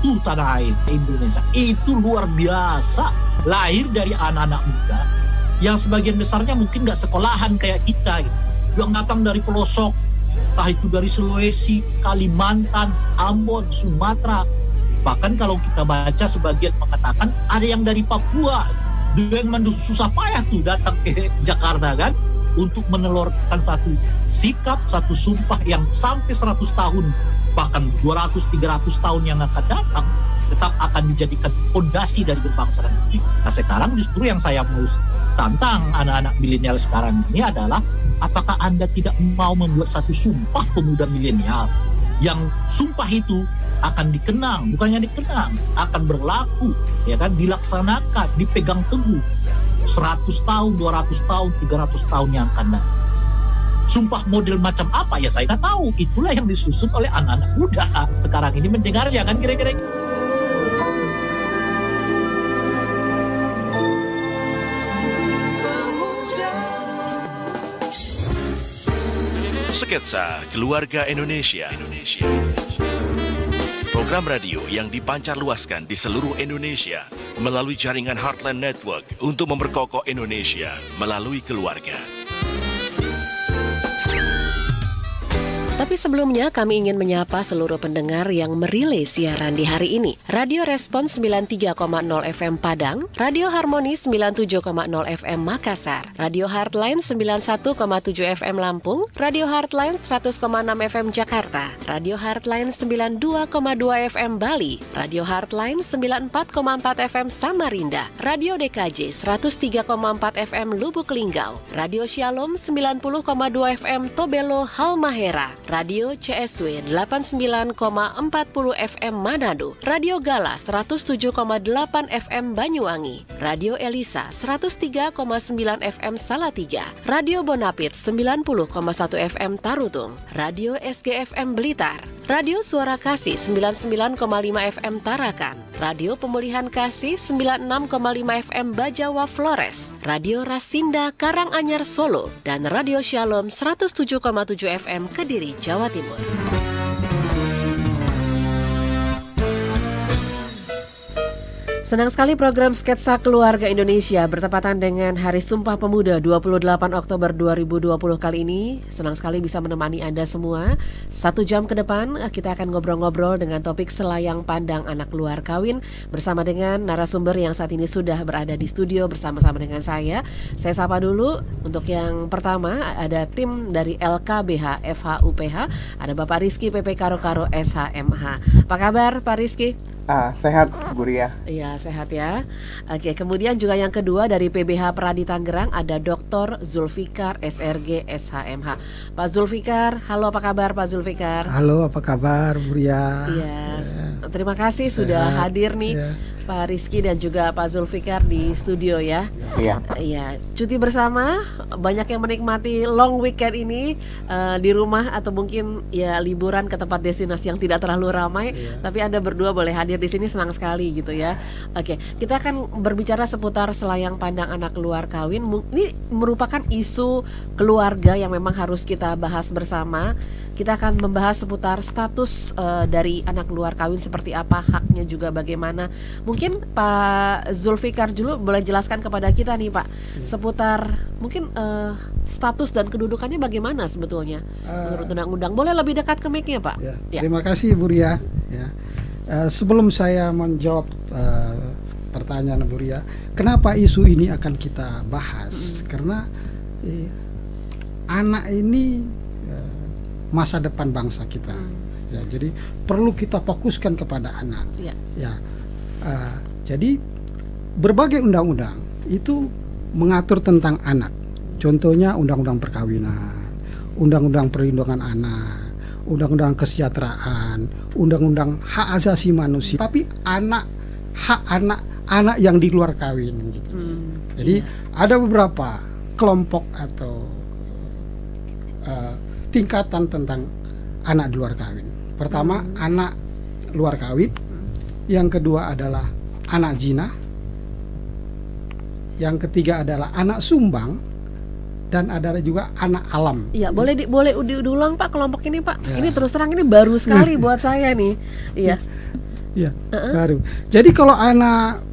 satu tanah air Indonesia. Itu luar biasa, lahir dari anak-anak muda yang sebagian besarnya mungkin nggak sekolahan kayak kita gitu. Yang datang dari pelosok, entah itu dari Sulawesi, Kalimantan, Ambon, Sumatera. Bahkan kalau kita baca sebagian mengatakan ada yang dari Papua dengan susah payah tuh datang ke Jakarta kan, untuk menelurkan satu sikap, satu sumpah yang sampai 100 tahun, bahkan 200-300 tahun yang akan datang, tetap akan dijadikan fondasi dari berbangsa dan negeri. Nah sekarang justru yang saya mau tantang anak-anak milenial sekarang ini adalah, apakah Anda tidak mau membuat satu sumpah pemuda milenial yang sumpah itu akan dikenang, bukannya dikenang, akan berlaku, ya kan, dilaksanakan, dipegang teguh 100 tahun, 200 tahun, 300 tahun yang akan datang. Sumpah model macam apa ya saya nggak tahu. Itulah yang disusun oleh anak-anak muda sekarang ini mendengarnya kan kira-kira. Sketsa Keluarga Indonesia. Program radio yang dipancar luaskan di seluruh Indonesia melalui jaringan Heartland Network untuk memperkokoh Indonesia melalui keluarga. Tapi sebelumnya kami ingin menyapa seluruh pendengar yang merilai siaran di hari ini. Radio Respons 93,0 FM Padang, Radio Harmoni 97,0 FM Makassar, Radio Heartline 91,7 FM Lampung, Radio Heartline 100,6 FM Jakarta, Radio Heartline 92,2 FM Bali, Radio Heartline 94,4 FM Samarinda, Radio DKJ 103,4 FM Lubuk Linggau, Radio Shalom 90,2 FM Tobelo Halmahera, Radio CSW 89,40 FM Manado, Radio Gala 107,8 FM Banyuwangi, Radio Elisa 103,9 FM Salatiga, Radio Bonapit 90,1 FM Tarutung, Radio SGFM Blitar, Radio Suara Kasih 99,5 FM Tarakan, Radio Pemulihan Kasih 96,5 FM Bajawa Flores, Radio Rasinda Karanganyar Solo, dan Radio Shalom 107,7 FM Kediri, Jawa Timur. Senang sekali program Sketsa Keluarga Indonesia bertepatan dengan Hari Sumpah Pemuda 28 Oktober 2020 kali ini. Senang sekali bisa menemani Anda semua. 1 jam ke depan kita akan ngobrol-ngobrol dengan topik selayang pandang anak luar kawin bersama dengan narasumber yang saat ini sudah berada di studio bersama-sama dengan saya. Saya sapa dulu. Untuk yang pertama ada tim dari LKBH FHUPH, ada Bapak Rizky PP Karo-Karo SHMH. Apa kabar Pak Rizky? Sehat Bu Ria. Iya sehat ya. Oke, kemudian juga yang kedua dari PBH Pradi Tangerang ada Dr. Zulfikar SRG SHMH. Pak Zulfikar, halo apa kabar Pak Zulfikar? Halo, apa kabar Bu Ria? Iya, terima kasih sudah hadir nih Pak Rizky dan juga Pak Zulfikar di studio ya. Iya, cuti bersama, banyak yang menikmati long weekend ini di rumah atau mungkin ya liburan ke tempat destinasi yang tidak terlalu ramai. Tapi Anda berdua boleh hadir di sini, senang sekali gitu ya. Oke, kita akan berbicara seputar selayang pandang anak luar kawin. Ini merupakan isu keluarga yang memang harus kita bahas bersama. Kita akan membahas seputar status dari anak luar kawin seperti apa, haknya juga bagaimana. Mungkin Pak Zulfikar dulu boleh jelaskan kepada kita nih Pak, seputar mungkin status dan kedudukannya bagaimana sebetulnya menurut undang-undang. Boleh lebih dekat ke mic-nya Pak? Ya. Terima kasih Bu Ria. Ya. Sebelum saya menjawab pertanyaan Bu Ria, kenapa isu ini akan kita bahas? Karena anak ini masa depan bangsa kita. Ya, jadi perlu kita fokuskan kepada anak. Jadi berbagai undang-undang itu mengatur tentang anak. Contohnya undang-undang perkawinan, undang-undang perlindungan anak, undang-undang kesejahteraan, undang-undang hak asasi manusia. Tapi hak anak yang di luar kawin gitu. Jadi ada beberapa kelompok atau tingkatan tentang anak di luar kawin. Pertama, anak luar kawin. Yang kedua adalah anak zina. Yang ketiga adalah anak sumbang. Dan ada juga anak alam. Iya, boleh diulang Pak kelompok ini Pak. Ini terus terang ini baru sekali buat saya nih. Iya. Ya, baru. Jadi kalau anak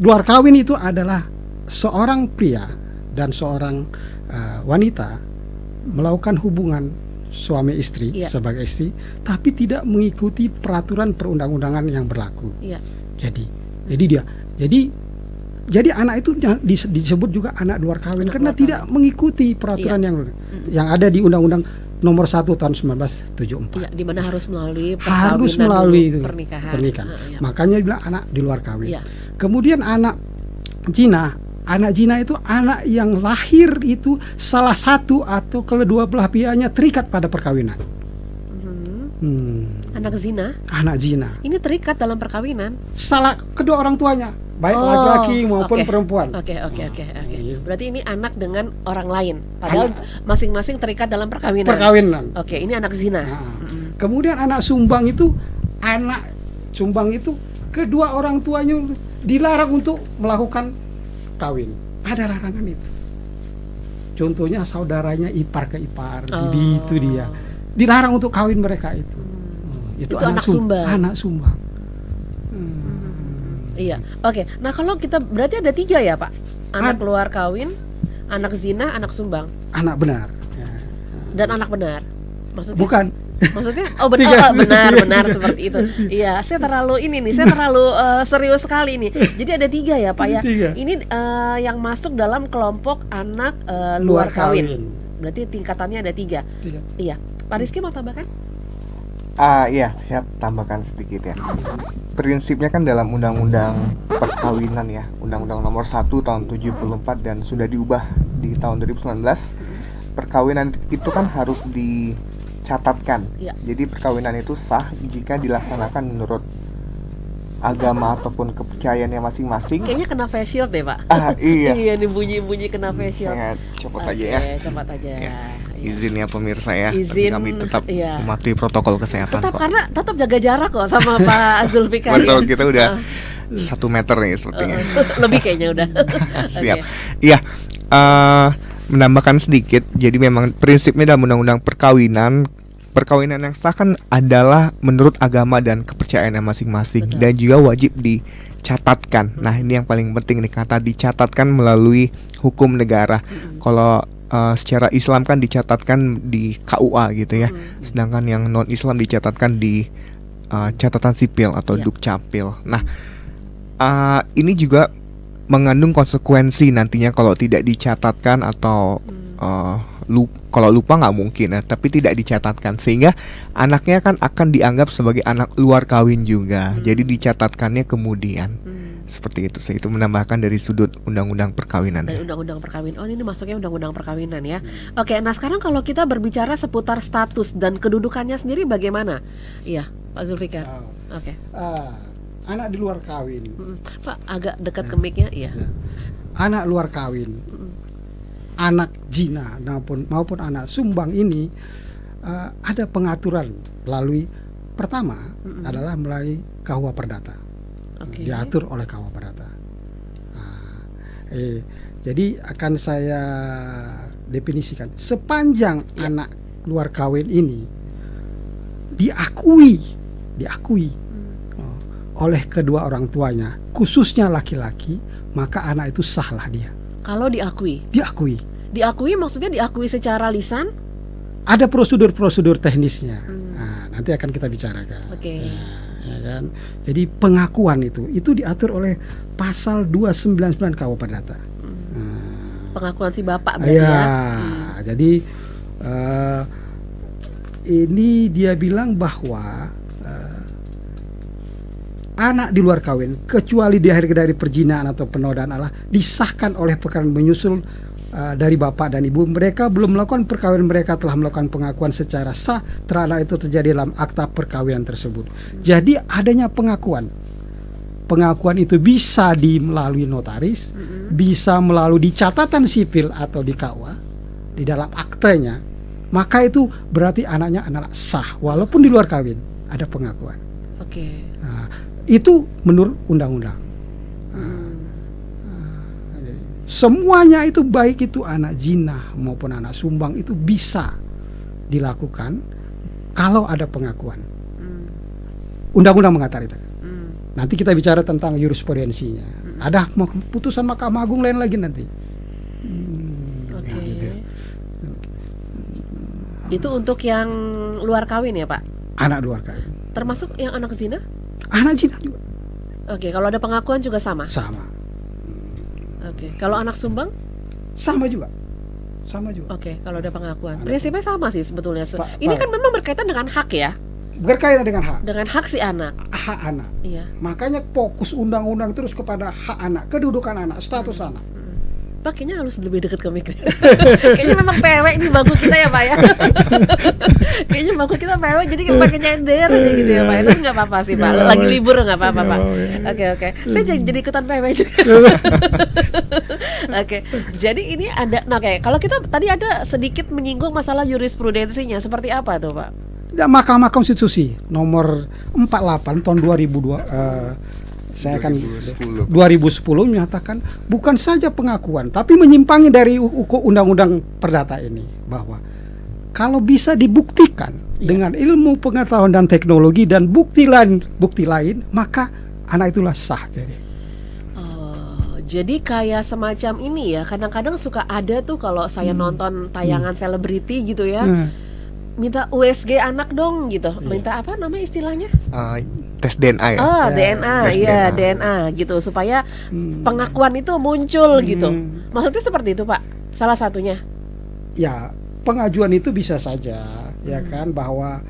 luar kawin itu adalah seorang pria dan seorang wanita melakukan hubungan suami istri sebagai istri, tapi tidak mengikuti peraturan perundang-undangan yang berlaku. Jadi anak itu disebut juga anak luar kawin karena tidak mengikuti peraturan yang ada di Undang-Undang Nomor 1 tahun 1974. Di mana harus melalui pernikahan. Makanya dibilang anak di luar kawin. Kemudian anak zina. Anak zina itu anak yang lahir itu salah satu atau kedua belah pihaknya terikat pada perkawinan. Anak zina? Anak zina. Ini terikat dalam perkawinan? Salah kedua orang tuanya, baik laki-laki maupun perempuan. Oke. Berarti ini anak dengan orang lain, padahal masing-masing terikat dalam perkawinan. Oke, ini anak zina. Kemudian anak sumbang itu kedua orang tuanya dilarang untuk melakukan kawin. Ada larangan itu. Contohnya saudaranya ipar ke ipar, itu dia. Dilarang untuk kawin mereka itu. Itu anak sumbang. Anak sumbang. Iya. Oke. Nah, kalau kita berarti ada 3 ya, Pak? Anak luar kawin, anak zina, anak sumbang. Anak benar. Dan anak benar. Maksudnya? Bukan. Maksudnya benar seperti itu. Iya, saya terlalu serius sekali nih. Jadi ada 3 ya, Pak ya. 3. Ini yang masuk dalam kelompok anak luar kawin. Berarti tingkatannya ada 3. Iya. Pak Rizky mau tambahkan? Iya, saya tambahkan sedikit ya. Prinsipnya kan dalam Undang-Undang Perkawinan ya, Undang-Undang Nomor 1 tahun 74 dan sudah diubah di tahun 2019. Perkawinan itu kan harus dicatatkan. Jadi perkawinan itu sah jika dilaksanakan menurut agama ataupun kepercayaannya masing-masing. Kayaknya kena face shield deh, Pak. Iya. Iya, nih bunyi-bunyi kena face shield. Saya cepat saja ya. Cepat aja. Ya. Izin ya pemirsa ya. Izin, kami tetap mematuhi protokol kesehatan kok. Karena tetap jaga jarak kok sama Pak Zulfikar. Betul, kita udah 1 meter nih sepertinya. Lebih kayaknya udah. Siap. Iya. Menambahkan sedikit. Jadi memang prinsipnya dalam Undang-Undang Perkawinan yang sah kan adalah menurut agama dan kepercayaannya masing-masing. Betul. Dan juga wajib dicatatkan. Nah, ini yang paling penting nih, kata dicatatkan melalui hukum negara. Kalau secara Islam kan dicatatkan di KUA gitu ya. Sedangkan yang non-Islam dicatatkan di catatan sipil atau Dukcapil. Nah, ini juga mengandung konsekuensi nantinya kalau tidak dicatatkan atau kalau lupa nggak mungkin ya, tapi tidak dicatatkan, sehingga anaknya kan akan dianggap sebagai anak luar kawin juga. Jadi dicatatkannya kemudian. Seperti itu. Saya itu menambahkan dari sudut undang-undang perkawinan. Dari undang-undang perkawinan. Oh, ini masuknya undang-undang perkawinan ya. Oke, nah sekarang kalau kita berbicara seputar status dan kedudukannya sendiri bagaimana? Iya, Pak Zulfikar. Oke. Anak di luar kawin. Pak, agak dekat ke mic-nya, iya. Anak luar kawin. Anak zina maupun anak sumbang ini ada pengaturan melalui pertama adalah melalui KUH Perdata. Diatur oleh KUH Perdata. Jadi akan saya definisikan sepanjang anak luar kawin ini diakui oleh kedua orang tuanya, khususnya laki-laki, maka anak itu sahlah dia. Kalau diakui maksudnya diakui secara lisan? Ada prosedur-prosedur teknisnya. Nah, nanti akan kita bicarakan. Ya kan? Jadi pengakuan itu diatur oleh pasal 299 KUH Perdata. Pengakuan si bapak berarti ya. Jadi ini dia bilang bahwa anak di luar kawin kecuali dilahirkan dari perzinaan atau penodaan Allah disahkan oleh perkawinan menyusul dari bapak dan ibu. Mereka belum melakukan perkawinan, mereka telah melakukan pengakuan secara sah terhadap itu terjadi dalam akta perkawinan tersebut. Jadi adanya pengakuan itu bisa melalui notaris, bisa melalui di catatan sipil atau di KUA, di dalam aktenya, maka itu berarti anaknya anak sah walaupun di luar kawin ada pengakuan. Nah, itu menurut undang-undang. Semuanya itu baik itu anak zina maupun anak sumbang itu bisa dilakukan kalau ada pengakuan. undang-undang mengatur itu. Nanti kita bicara tentang jurisprudensinya. Ada putusan Mahkamah Agung lain lagi nanti. Oke. Ya, gitu. Itu untuk yang luar kawin ya, Pak? Anak luar kawin. Termasuk yang anak zina? Anak zina juga Oke, kalau ada pengakuan juga sama? sama. Oke, kalau anak sumbang? Sama juga. Sama juga. Oke, kalau ada pengakuan. Prinsipnya sama sih sebetulnya. Pak, Ini Pak. kan memang berkaitan dengan hak ya? Berkaitan dengan hak. Dengan hak si anak. Hak anak. Iya. Makanya fokus undang-undang terus kepada hak anak, kedudukan anak, status anak. Pak, kayaknya harus lebih dekat ke mikir. Kayaknya memang pewek nih bangku kita ya, Pak ya. Kayaknya bangku kita pewek, jadi pakai nyender aja gitu ya, Pak. Itu nggak apa-apa sih, Pak. Lagi libur nggak apa-apa, Pak. Oke. Saya jadi ikutan pewek juga. Oke. Jadi ini ada, nah kayak kalau kita tadi ada sedikit menyinggung masalah jurisprudensinya, seperti apa tuh, Pak? Ya, Mahkamah Konstitusi nomor 48 tahun 2002 saya akan 2010 menyatakan bukan saja pengakuan tapi menyimpangi dari undang-undang perdata ini bahwa kalau bisa dibuktikan dengan ilmu pengetahuan dan teknologi dan bukti lain maka anak itulah sah. Jadi kayak semacam ini ya, kadang-kadang suka ada tuh kalau saya nonton tayangan selebriti gitu ya, minta USG anak dong gitu, minta apa nama istilahnya? Tes DNA ya. DNA, iya DNA gitu supaya pengakuan itu muncul gitu. Maksudnya seperti itu, Pak? Salah satunya? Ya, pengajuan itu bisa saja, ya kan, bahwa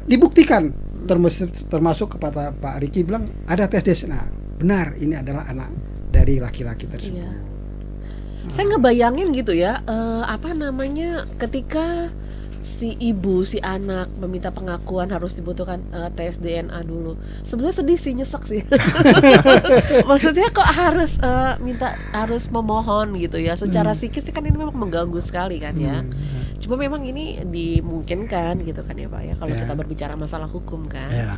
dibuktikan, termasuk kepada Pak Riki bilang ada tes DNA, benar ini adalah anak dari laki-laki tersebut. Iya. Saya ngebayangin gitu ya, apa namanya ketika si ibu, si anak meminta pengakuan harus dibutuhkan tes DNA dulu. Sebenarnya sedih sih, nyesek sih. Maksudnya kok harus harus memohon gitu ya. Secara psikis kan ini memang mengganggu sekali kan ya. Cuma memang ini dimungkinkan gitu kan ya, Pak ya. Kalau kita berbicara masalah hukum kan. Ya.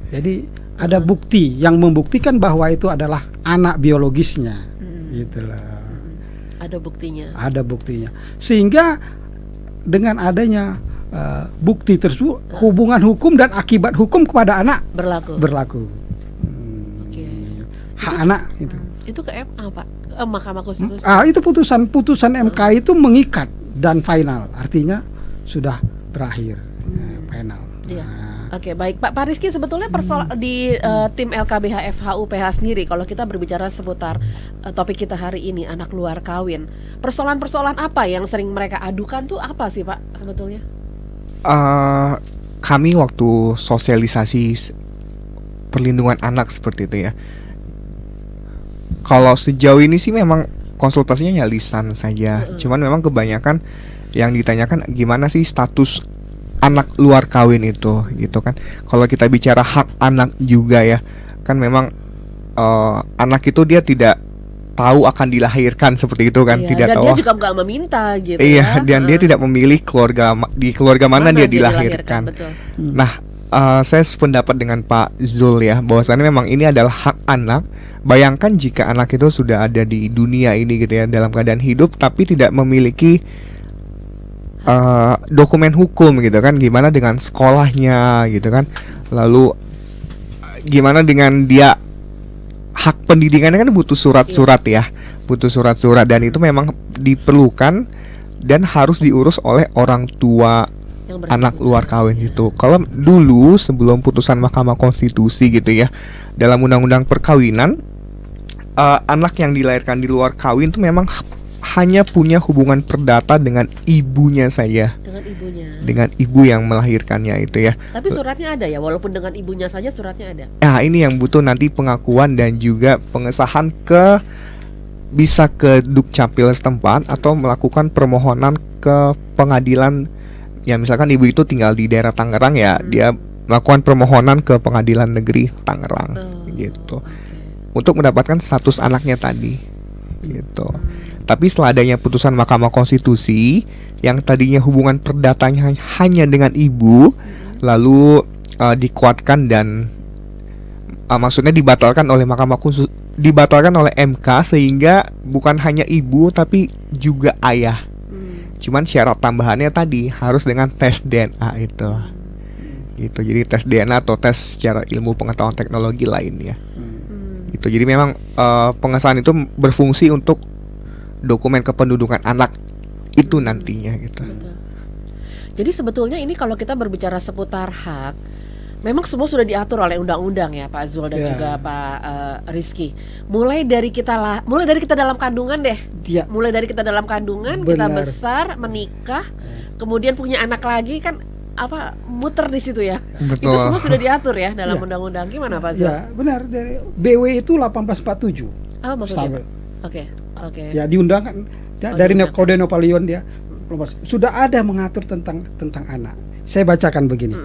Jadi ada bukti yang membuktikan bahwa itu adalah anak biologisnya. Gitulah. Ada buktinya. Ada buktinya. Sehingga dengan adanya bukti tersebut, hubungan hukum dan akibat hukum kepada anak berlaku. Hak anak itu. Itu ke MA, Pak? Mahkamah Konstitusi. Itu putusan MK itu mengikat dan final, artinya sudah berakhir, final. Iya. Oke, baik Pak Rizky, sebetulnya di tim LKBH FHU PH sendiri, kalau kita berbicara seputar topik kita hari ini, anak luar kawin, persoalan-persoalan apa yang sering mereka adukan tuh apa sih, Pak, sebetulnya? Kami waktu sosialisasi perlindungan anak seperti itu ya, kalau sejauh ini sih memang konsultasinya ya lisan saja. Cuman memang kebanyakan yang ditanyakan gimana sih status anak luar kawin itu gitu kan. Kalau kita bicara hak anak juga ya, kan memang anak itu dia tidak tahu akan dilahirkan seperti itu kan, tidak dan tahu. Dia juga nggak meminta gitu. Iya, dan dia tidak memilih keluarga mana dia dilahirkan. Betul. Nah, saya sependapat dengan Pak Zul ya, bahwasannya memang ini adalah hak anak. Bayangkan jika anak itu sudah ada di dunia ini gitu ya, dalam keadaan hidup tapi tidak memiliki dokumen hukum gitu kan, gimana dengan sekolahnya gitu kan, lalu gimana dengan dia hak pendidikannya kan butuh surat-surat ya, butuh surat-surat, dan itu memang diperlukan dan harus diurus oleh orang tua anak luar kawin itu. Kalau dulu sebelum putusan Mahkamah Konstitusi gitu ya, dalam undang-undang perkawinan, anak yang dilahirkan di luar kawin itu memang hanya punya hubungan perdata dengan ibunya saja. Dengan ibu yang melahirkannya itu ya. Tapi suratnya ada ya, walaupun dengan ibunya saja suratnya ada. Nah, ini yang butuh nanti pengakuan dan juga pengesahan bisa ke Dukcapil setempat atau melakukan permohonan ke pengadilan. Ya misalkan ibu itu tinggal di daerah Tangerang ya, dia melakukan permohonan ke Pengadilan Negeri Tangerang gitu. Untuk mendapatkan status anaknya tadi gitu. Tapi setelah adanya putusan Mahkamah Konstitusi yang tadinya hubungan perdatanya hanya dengan ibu, lalu dikuatkan dan maksudnya dibatalkan oleh dibatalkan oleh MK, sehingga bukan hanya ibu tapi juga ayah. Cuman syarat tambahannya tadi harus dengan tes DNA itu. gitu. Jadi tes DNA atau tes secara ilmu pengetahuan teknologi lainnya. Gitu. Jadi memang pengesahan itu berfungsi untuk dokumen kependudukan anak itu nantinya gitu. Betul. Jadi sebetulnya ini kalau kita berbicara seputar hak, memang semua sudah diatur oleh undang-undang ya Pak Zul dan juga Pak Rizky. Mulai dari kita dalam kandungan deh. Mulai dari kita dalam kandungan, kita besar, menikah, kemudian punya anak lagi kan muter di situ ya. Betul. Itu semua sudah diatur ya dalam undang-undang. Gimana Pak Zul? Ya, benar, dari BW itu 1847. Apa maksudnya? Oke. Ya diundangkan dari Kode Napoleon dia sudah ada mengatur tentang anak. Saya bacakan begini.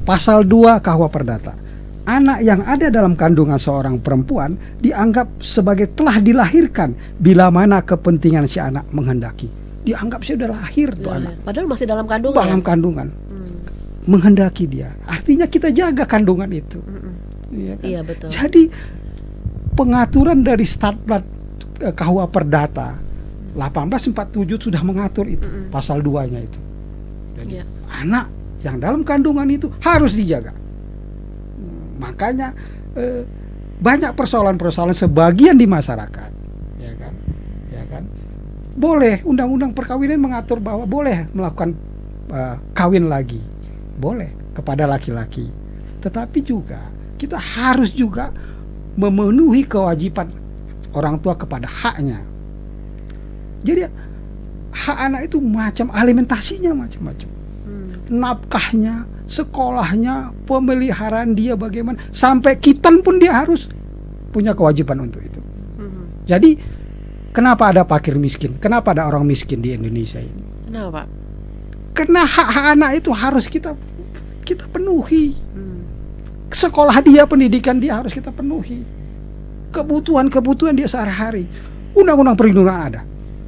Pasal 2 KUH Perdata. Anak yang ada dalam kandungan seorang perempuan dianggap sebagai telah dilahirkan bila mana kepentingan si anak menghendaki. Dianggap sudah lahir tuh anak. Padahal masih dalam kandungan. Dalam kandungan. Menghendaki dia. Artinya kita jaga kandungan itu. Iya kan? Iya betul. Jadi pengaturan dari Statblad KUH Perdata 1847 sudah mengatur itu, pasal 2-nya itu. Jadi anak yang dalam kandungan itu harus dijaga. Makanya banyak persoalan-persoalan sebagian di masyarakat, ya kan. Boleh undang-undang perkawinan mengatur bahwa boleh melakukan kawin lagi, boleh kepada laki-laki. Tetapi juga kita harus juga memenuhi kewajiban orang tua kepada haknya. Jadi hak anak itu macam alimentasinya macam-macam. Nafkahnya, sekolahnya, pemeliharaan dia bagaimana, sampai kitan pun dia harus punya kewajiban untuk itu. Jadi kenapa ada fakir miskin? Kenapa ada orang miskin di Indonesia ini? Kenapa? Karena hak-hak anak itu harus kita penuhi. Sekolah dia, pendidikan dia harus kita penuhi. Kebutuhan dia sehari-hari. Undang-undang perlindungan ada.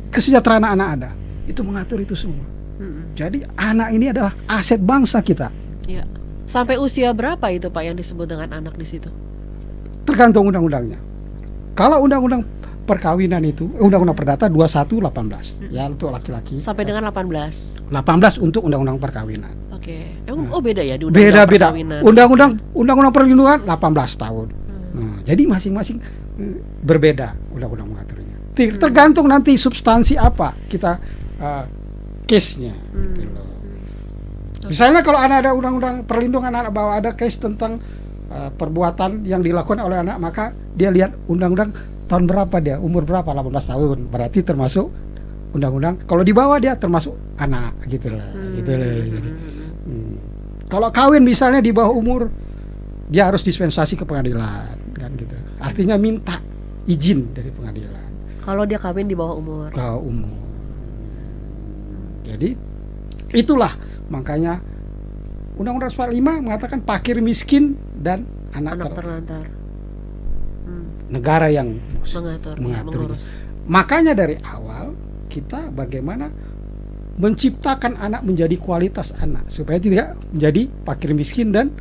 Kesejahteraan anak ada. Itu mengatur itu semua. Jadi anak ini adalah aset bangsa kita. Ya. Sampai usia berapa itu Pak yang disebut dengan anak di situ? Tergantung undang-undangnya. Kalau undang-undang perkawinan itu, undang-undang perdata 2118 ya untuk laki-laki. Sampai dengan 18. 18 untuk undang-undang perkawinan. Oke. Emang beda ya di undang-undang perkawinan? Undang-undang perlindungan 18 tahun. Jadi masing-masing berbeda undang-undang mengaturnya. Tergantung nanti substansi apa kita case-nya. Misalnya kalau ada undang-undang perlindungan anak bahwa ada case tentang perbuatan yang dilakukan oleh anak, maka dia lihat undang-undang tahun berapa dia, umur berapa, 18 tahun, berarti termasuk undang-undang. Kalau di bawah dia termasuk anak gitulah. Kalau kawin misalnya di bawah umur, dia harus dispensasi ke pengadilan kan gitu. Artinya minta izin dari pengadilan. Kalau dia kawin di bawah umur. Jadi itulah makanya Undang-Undang 45 mengatakan fakir miskin dan anak terlantar. Negara yang mengatur. Makanya dari awal kita bagaimana menciptakan anak menjadi kualitas anak supaya tidak menjadi fakir miskin dan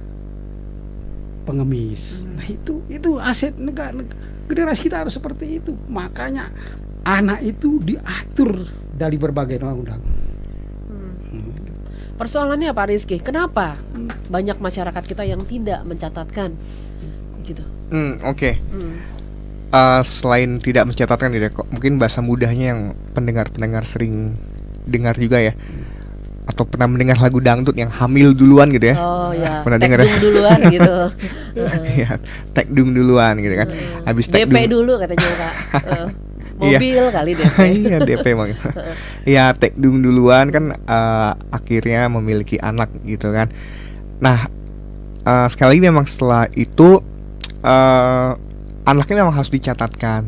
pengemis. Nah itu aset negara. Generasi kita harus seperti itu. Makanya anak itu diatur dari berbagai undang-undang. Persoalannya Pak Rizky, kenapa banyak masyarakat kita yang tidak mencatatkan gitu? Oke. Selain tidak mencatatkan, mungkin bahasa mudahnya yang pendengar sering dengar juga ya, atau pernah mendengar lagu dangdut yang hamil duluan gitu ya? Oh ya. Pernah dengar ya? Duluan gitu. Ya, tekdung duluan gitu kan. Habis DP dulu katanya Pak. Mobil kali DP. Iya DP emang. Ya tekdung duluan kan akhirnya memiliki anak gitu kan. Nah sekali lagi memang setelah itu anaknya memang harus dicatatkan.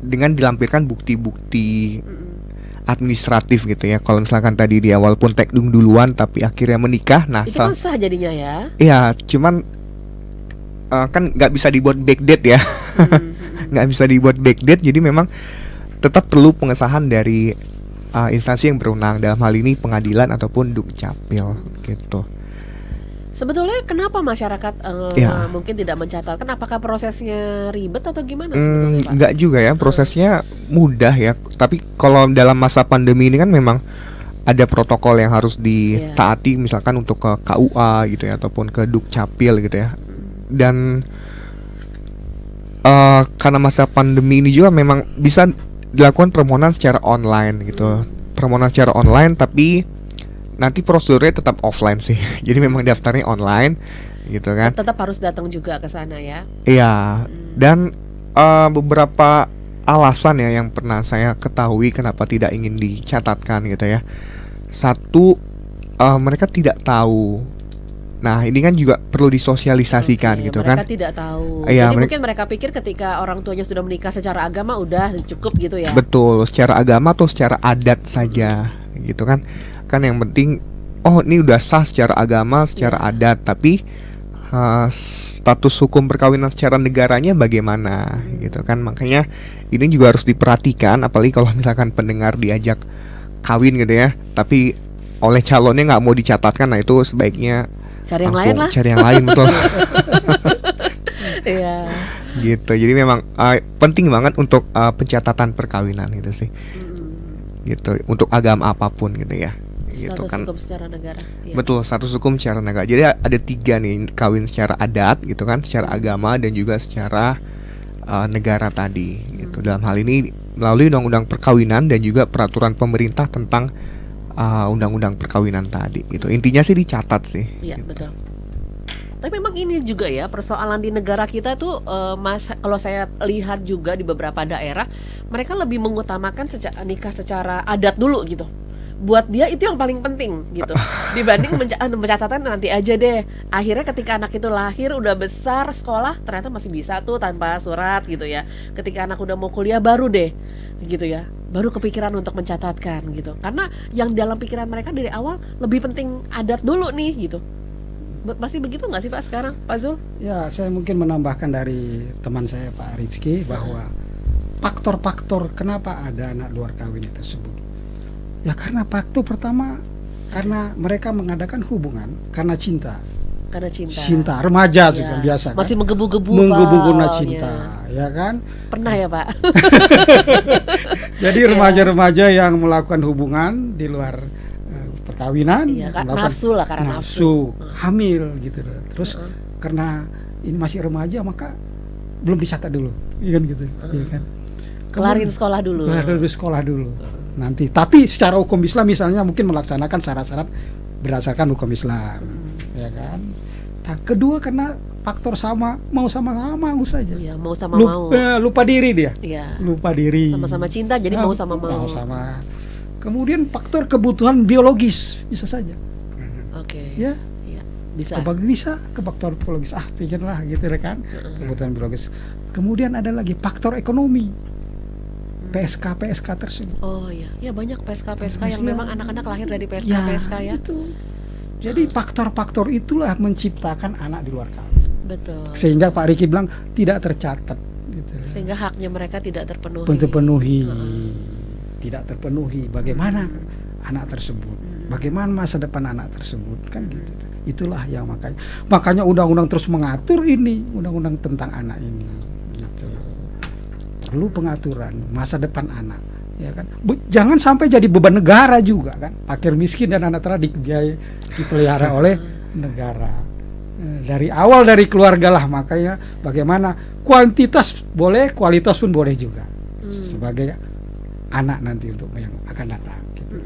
Dengan dilampirkan bukti-bukti administratif gitu ya. Kalau misalkan tadi dia walaupun tekdung duluan tapi akhirnya menikah, nah itu kan sah jadinya ya. Iya, cuman kan nggak bisa dibuat backdate ya. Nggak bisa dibuat backdate, jadi memang tetap perlu pengesahan dari instansi yang berwenang, dalam hal ini pengadilan ataupun Dukcapil gitu. Sebetulnya kenapa masyarakat mungkin tidak mencatatkan? Apakah prosesnya ribet atau gimana? Enggak juga ya, prosesnya mudah ya. Tapi kalau dalam masa pandemi ini kan memang ada protokol yang harus ditaati, misalkan untuk ke KUA gitu ya, ataupun ke Dukcapil gitu ya. Dan karena masa pandemi ini juga memang bisa dilakukan permohonan secara online gitu. Permohonan secara online, tapi nanti prosedurnya tetap offline sih. Jadi memang daftarnya online gitu kan. Tetap harus datang juga ke sana ya. Iya. Dan beberapa alasan ya yang pernah saya ketahui kenapa tidak ingin dicatatkan gitu ya. Satu, mereka tidak tahu. Nah, ini kan juga perlu disosialisasikan gitu mereka kan. Mereka tidak tahu. Ya, jadi mungkin mereka pikir ketika orang tuanya sudah menikah secara agama udah cukup gitu ya. Betul, secara agama atau secara adat saja gitu kan. Kan yang penting, oh ini udah sah secara agama, secara adat, tapi status hukum perkawinan secara negaranya bagaimana gitu kan. Makanya ini juga harus diperhatikan, apalagi kalau misalkan pendengar diajak kawin gitu ya, tapi oleh calonnya nggak mau dicatatkan. Nah itu sebaiknya cari yang lain lah. Cari yang lain, betul. Iya. Gitu. Jadi memang penting banget untuk pencatatan perkawinan gitu sih. Gitu. Untuk agama apapun gitu ya. Gitu status kan. hukum secara negara. Ya. Betul, status hukum secara negara. Jadi ada 3 nih, kawin secara adat gitu kan, secara agama dan juga secara negara tadi. Gitu. Dalam hal ini melalui undang-undang perkawinan dan juga peraturan pemerintah tentang undang-undang perkawinan tadi gitu. Intinya sih dicatat sih. Iya, gitu. betul. Tapi memang ini juga ya persoalan di negara kita tuh kalau saya lihat juga di beberapa daerah mereka lebih mengutamakan nikah secara adat dulu gitu. Buat dia itu yang paling penting gitu. Dibanding pencatatan nanti aja deh. Akhirnya ketika anak itu lahir udah besar sekolah ternyata masih bisa tuh tanpa surat gitu ya. Ketika anak udah mau kuliah baru deh gitu ya. Baru kepikiran untuk mencatatkan gitu. Karena yang dalam pikiran mereka dari awal lebih penting adat dulu nih gitu. Masih begitu nggak sih Pak sekarang, Pak Zul? Ya, saya mungkin menambahkan dari teman saya Pak Rizky bahwa faktor-faktor kenapa ada anak luar kawin tersebut. Ya karena faktor pertama karena mereka mengadakan hubungan karena cinta. Karena cinta. Cinta remaja itu kan biasa kan. Masih menggebu-gebu. Menggebu-gebu cinta, ya kan? Pernah ya Pak? Jadi remaja-remaja yang melakukan hubungan di luar perkawinan, nafsu lah, karena nafsu. Hamil gitu loh. Terus karena ini masih remaja maka belum dicatat dulu, iya kan gitu, iya kan. Kelarin sekolah dulu. Kelarin sekolah dulu. Nanti, tapi secara hukum Islam misalnya mungkin melaksanakan syarat-syarat berdasarkan hukum Islam, ya kan. Nah, kedua karena faktor mau sama-sama saja. Ya, mau sama mau. Lupa diri dia. Ya. Lupa diri. Sama-sama cinta jadi mau sama mau. Mau sama. Kemudian faktor kebutuhan biologis bisa saja. Oke. Ya. Ya, bisa. Bisa ke faktor biologis. Pikirlah gitu kan. Kebutuhan biologis. Kemudian ada lagi faktor ekonomi. PSK tersebut. Oh iya, ya banyak PSK yang memang anak-anak lahir dari PSK ya. Itu. Jadi faktor-faktor itulah menciptakan anak di luar kawin. Betul. Sehingga Pak Riki bilang tidak tercatat. Gitu. Sehingga haknya mereka tidak terpenuhi. Tidak terpenuhi. Bagaimana anak tersebut? Bagaimana masa depan anak tersebut? Kan gitu. Itulah yang makanya undang-undang terus mengatur ini, undang-undang tentang anak ini. Gitu. Perlu pengaturan masa depan anak, ya kan. Jangan sampai jadi beban negara juga kan. Fakir miskin dan anak teradik dipelihara oleh negara. Dari awal dari keluarga lah, makanya bagaimana kuantitas boleh, kualitas pun boleh juga sebagai anak nanti untuk yang akan datang. Gitu.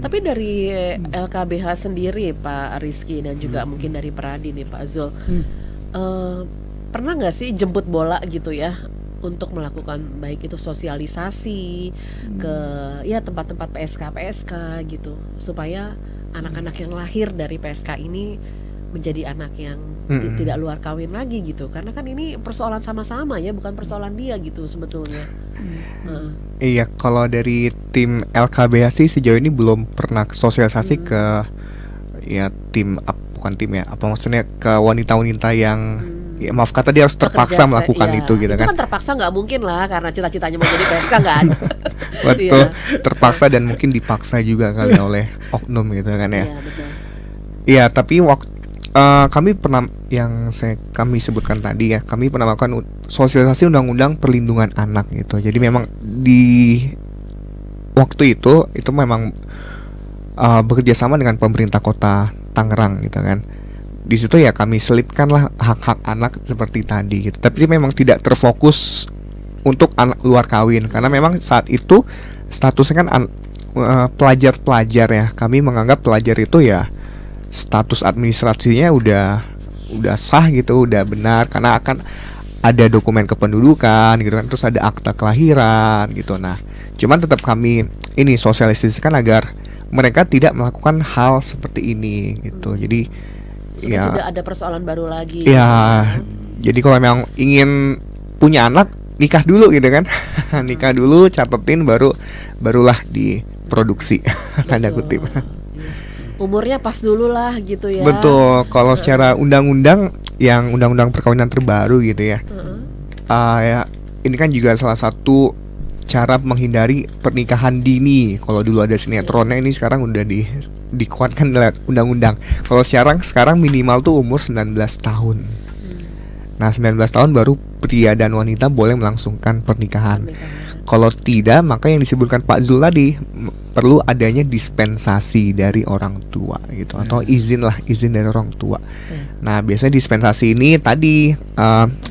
Tapi dari LKBH sendiri Pak Rizky dan juga mungkin dari Peradi nih Pak Zul, pernah nggak sih jemput bola gitu ya? Untuk melakukan baik itu sosialisasi ke ya tempat-tempat PSK gitu supaya anak-anak yang lahir dari PSK ini menjadi anak yang tidak luar kawin lagi gitu, karena kan ini persoalan sama-sama ya, bukan persoalan dia gitu sebetulnya. Iya, kalau dari tim LKBH sih sejauh ini belum pernah sosialisasi ke ya bukan tim ya, apa maksudnya ke wanita-wanita yang ya maaf kata dia harus terpaksa melakukan itu gitu kan. Itu kan terpaksa nggak mungkin lah karena cita-citanya mau jadi PSK nggak ada. Betul, terpaksa dan mungkin dipaksa juga kali oleh oknum gitu kan ya. Iya betul. Iya, tapi kami pernah kami sebutkan tadi ya, kami pernah melakukan sosialisasi undang-undang perlindungan anak gitu. Jadi memang di waktu itu memang bekerja sama dengan pemerintah kota Tangerang gitu kan. Di situ ya kami selipkanlah hak-hak anak seperti tadi gitu. Tapi memang tidak terfokus untuk anak luar kawin karena memang saat itu statusnya kan pelajar-pelajar ya. Kami menganggap pelajar itu ya status administrasinya udah sah gitu, udah benar karena akan ada dokumen kependudukan gitu kan, terus ada akta kelahiran gitu. Nah, cuman tetap kami ini sosialisasikan agar mereka tidak melakukan hal seperti ini gitu. Jadi supaya tidak ada persoalan baru lagi. Ya, jadi kalau memang ingin punya anak, nikah dulu gitu kan. Nikah dulu, catetin barulah diproduksi. Tanda kutip. Umurnya pas dulu lah gitu ya. Betul. Kalau secara undang-undang, yang undang-undang perkawinan terbaru gitu ya. Ya, ini kan juga salah satu cara menghindari pernikahan dini. Kalau dulu ada sinetronnya, ini sekarang udah dikuatkan dalam undang-undang. Kalau sekarang minimal tuh umur 19 tahun. Nah, 19 tahun baru pria dan wanita boleh melangsungkan pernikahan. Kalau tidak, maka yang disebutkan Pak Zul tadi, perlu adanya dispensasi dari orang tua gitu, atau izin dari orang tua. Nah, biasanya dispensasi ini tadi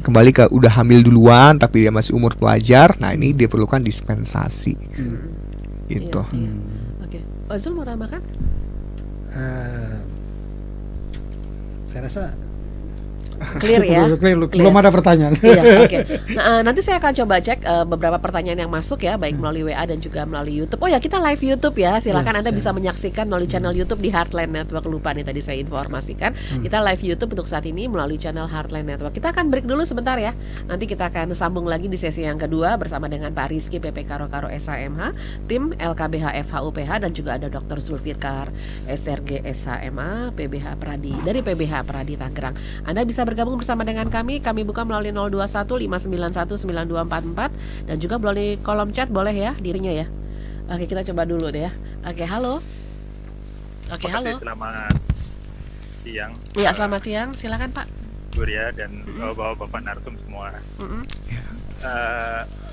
kembali ke udah hamil duluan tapi dia masih umur pelajar. Nah, ini diperlukan dispensasi gitu. Oke, Pak Zul mau tambahkan? Saya rasa clear ya. Belum ada pertanyaan. Iya, oke. Nah, nanti saya akan coba cek beberapa pertanyaan yang masuk ya, baik melalui WA dan juga melalui YouTube. Oh ya, kita live YouTube ya. Silakan Anda bisa menyaksikan melalui channel YouTube di Heartland Network. Lupa nih tadi saya informasikan. Kita live YouTube untuk saat ini melalui channel Heartland Network. Kita akan break dulu sebentar ya. Nanti kita akan sambung lagi di sesi yang kedua bersama dengan Pak Rizky PP Karo SHMH, tim LKBH FHUPH, dan juga ada Dr. Zulfikar SRG SHMA PBH Pradi dari PBH Pradi Tangerang. Anda bisa bergabung bersama dengan kami buka melalui 0215919244 dan juga melalui kolom chat boleh ya dirinya ya. Oke, kita coba dulu deh ya. Oke, halo. Oke, halo. Selamat siang. Iya, selamat siang. Silakan Pak Surya dan bapak Narsum semua.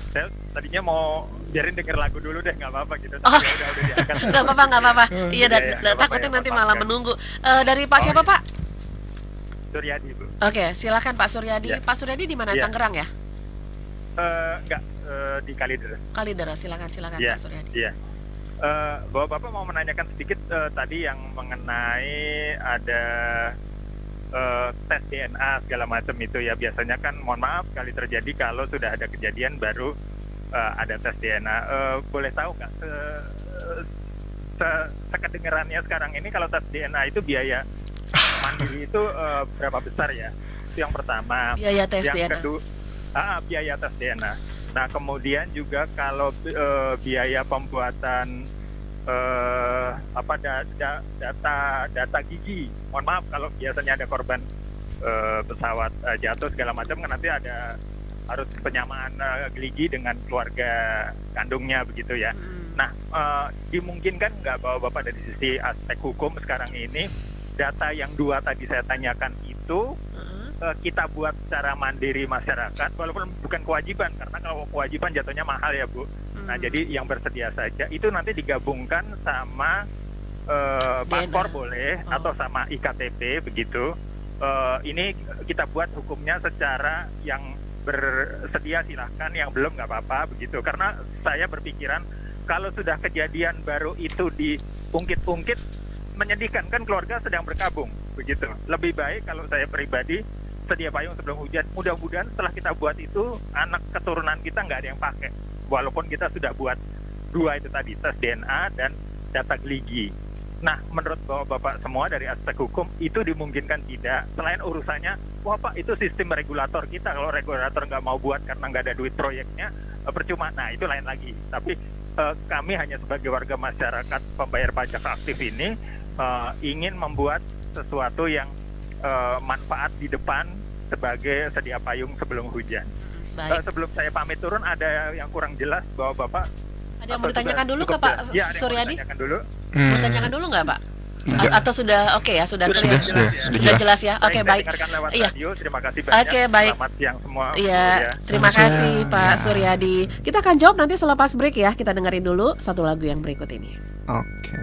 Saya tadinya mau biarin denger lagu dulu deh, nggak apa-apa gitu. Tapi udah diangkat. Nggak apa-apa. Iya, takutnya nanti malah menunggu. Dari Pak siapa Pak? Suryadi, Bu. Oke, silakan Pak Suryadi. Ya. Pak Suryadi di mana? Tangerang ya? Enggak, di Kalideres. Kalideres, silakan Ya. Pak Suryadi. Iya. Bapak mau menanyakan sedikit tadi yang mengenai ada tes DNA segala macam itu ya. Biasanya kan mohon maaf kali terjadi kalau sudah ada kejadian baru ada tes DNA. Boleh tahu nggak sekedengerannya sekarang ini kalau tes DNA itu biaya mandiri itu berapa besar ya? Itu yang pertama. Biaya tes yang DNA. Kedua, biaya tes DNA. Nah, kemudian juga kalau biaya pembuatan data gigi. Mohon maaf kalau biasanya ada korban pesawat jatuh segala macam kan nanti ada harus penyamaan gigi dengan keluarga kandungnya begitu ya. Nah, dimungkinkan nggak bahwa Bapak dari sisi aspek hukum sekarang ini data yang dua tadi saya tanyakan itu kita buat secara mandiri masyarakat, walaupun bukan kewajiban karena kalau kewajiban jatuhnya mahal ya Bu. Nah jadi yang bersedia saja itu nanti digabungkan sama paspor boleh atau sama IKTP begitu. Ini kita buat hukumnya secara yang bersedia silahkan, yang belum nggak apa-apa begitu. Karena saya berpikiran kalau sudah kejadian baru itu diungkit-ungkit menyedihkan, kan keluarga sedang berkabung begitu. Lebih baik kalau saya pribadi sedia payung sebelum hujan. Mudah-mudahan setelah kita buat itu anak keturunan kita nggak ada yang pakai, walaupun kita sudah buat dua itu tadi, tes DNA dan data gigi. Nah, menurut Bapak semua dari aspek hukum itu dimungkinkan tidak? Selain urusannya, wah Pak itu sistem regulator kita, kalau regulator nggak mau buat karena nggak ada duit proyeknya, percuma. Nah itu lain lagi. Tapi kami hanya sebagai warga masyarakat pembayar pajak aktif ini ingin membuat sesuatu yang manfaat di depan sebagai sedia payung sebelum hujan. Sebelum saya pamit turun, ada yang kurang jelas bahwa Bapak ada yang mau ditanyakan dulu ke Pak Suryadi? Mau tanyakan dulu nggak Pak? Atau sudah oke ya, sudah clear, sudah jelas ya. Oke, baik. Iya. Terima kasih banyak. Oke, baik. Selamat siang semua. Iya, terima kasih Pak Suryadi. Kita akan jawab nanti selepas break ya. Kita dengerin dulu satu lagu yang berikut ini. Oke.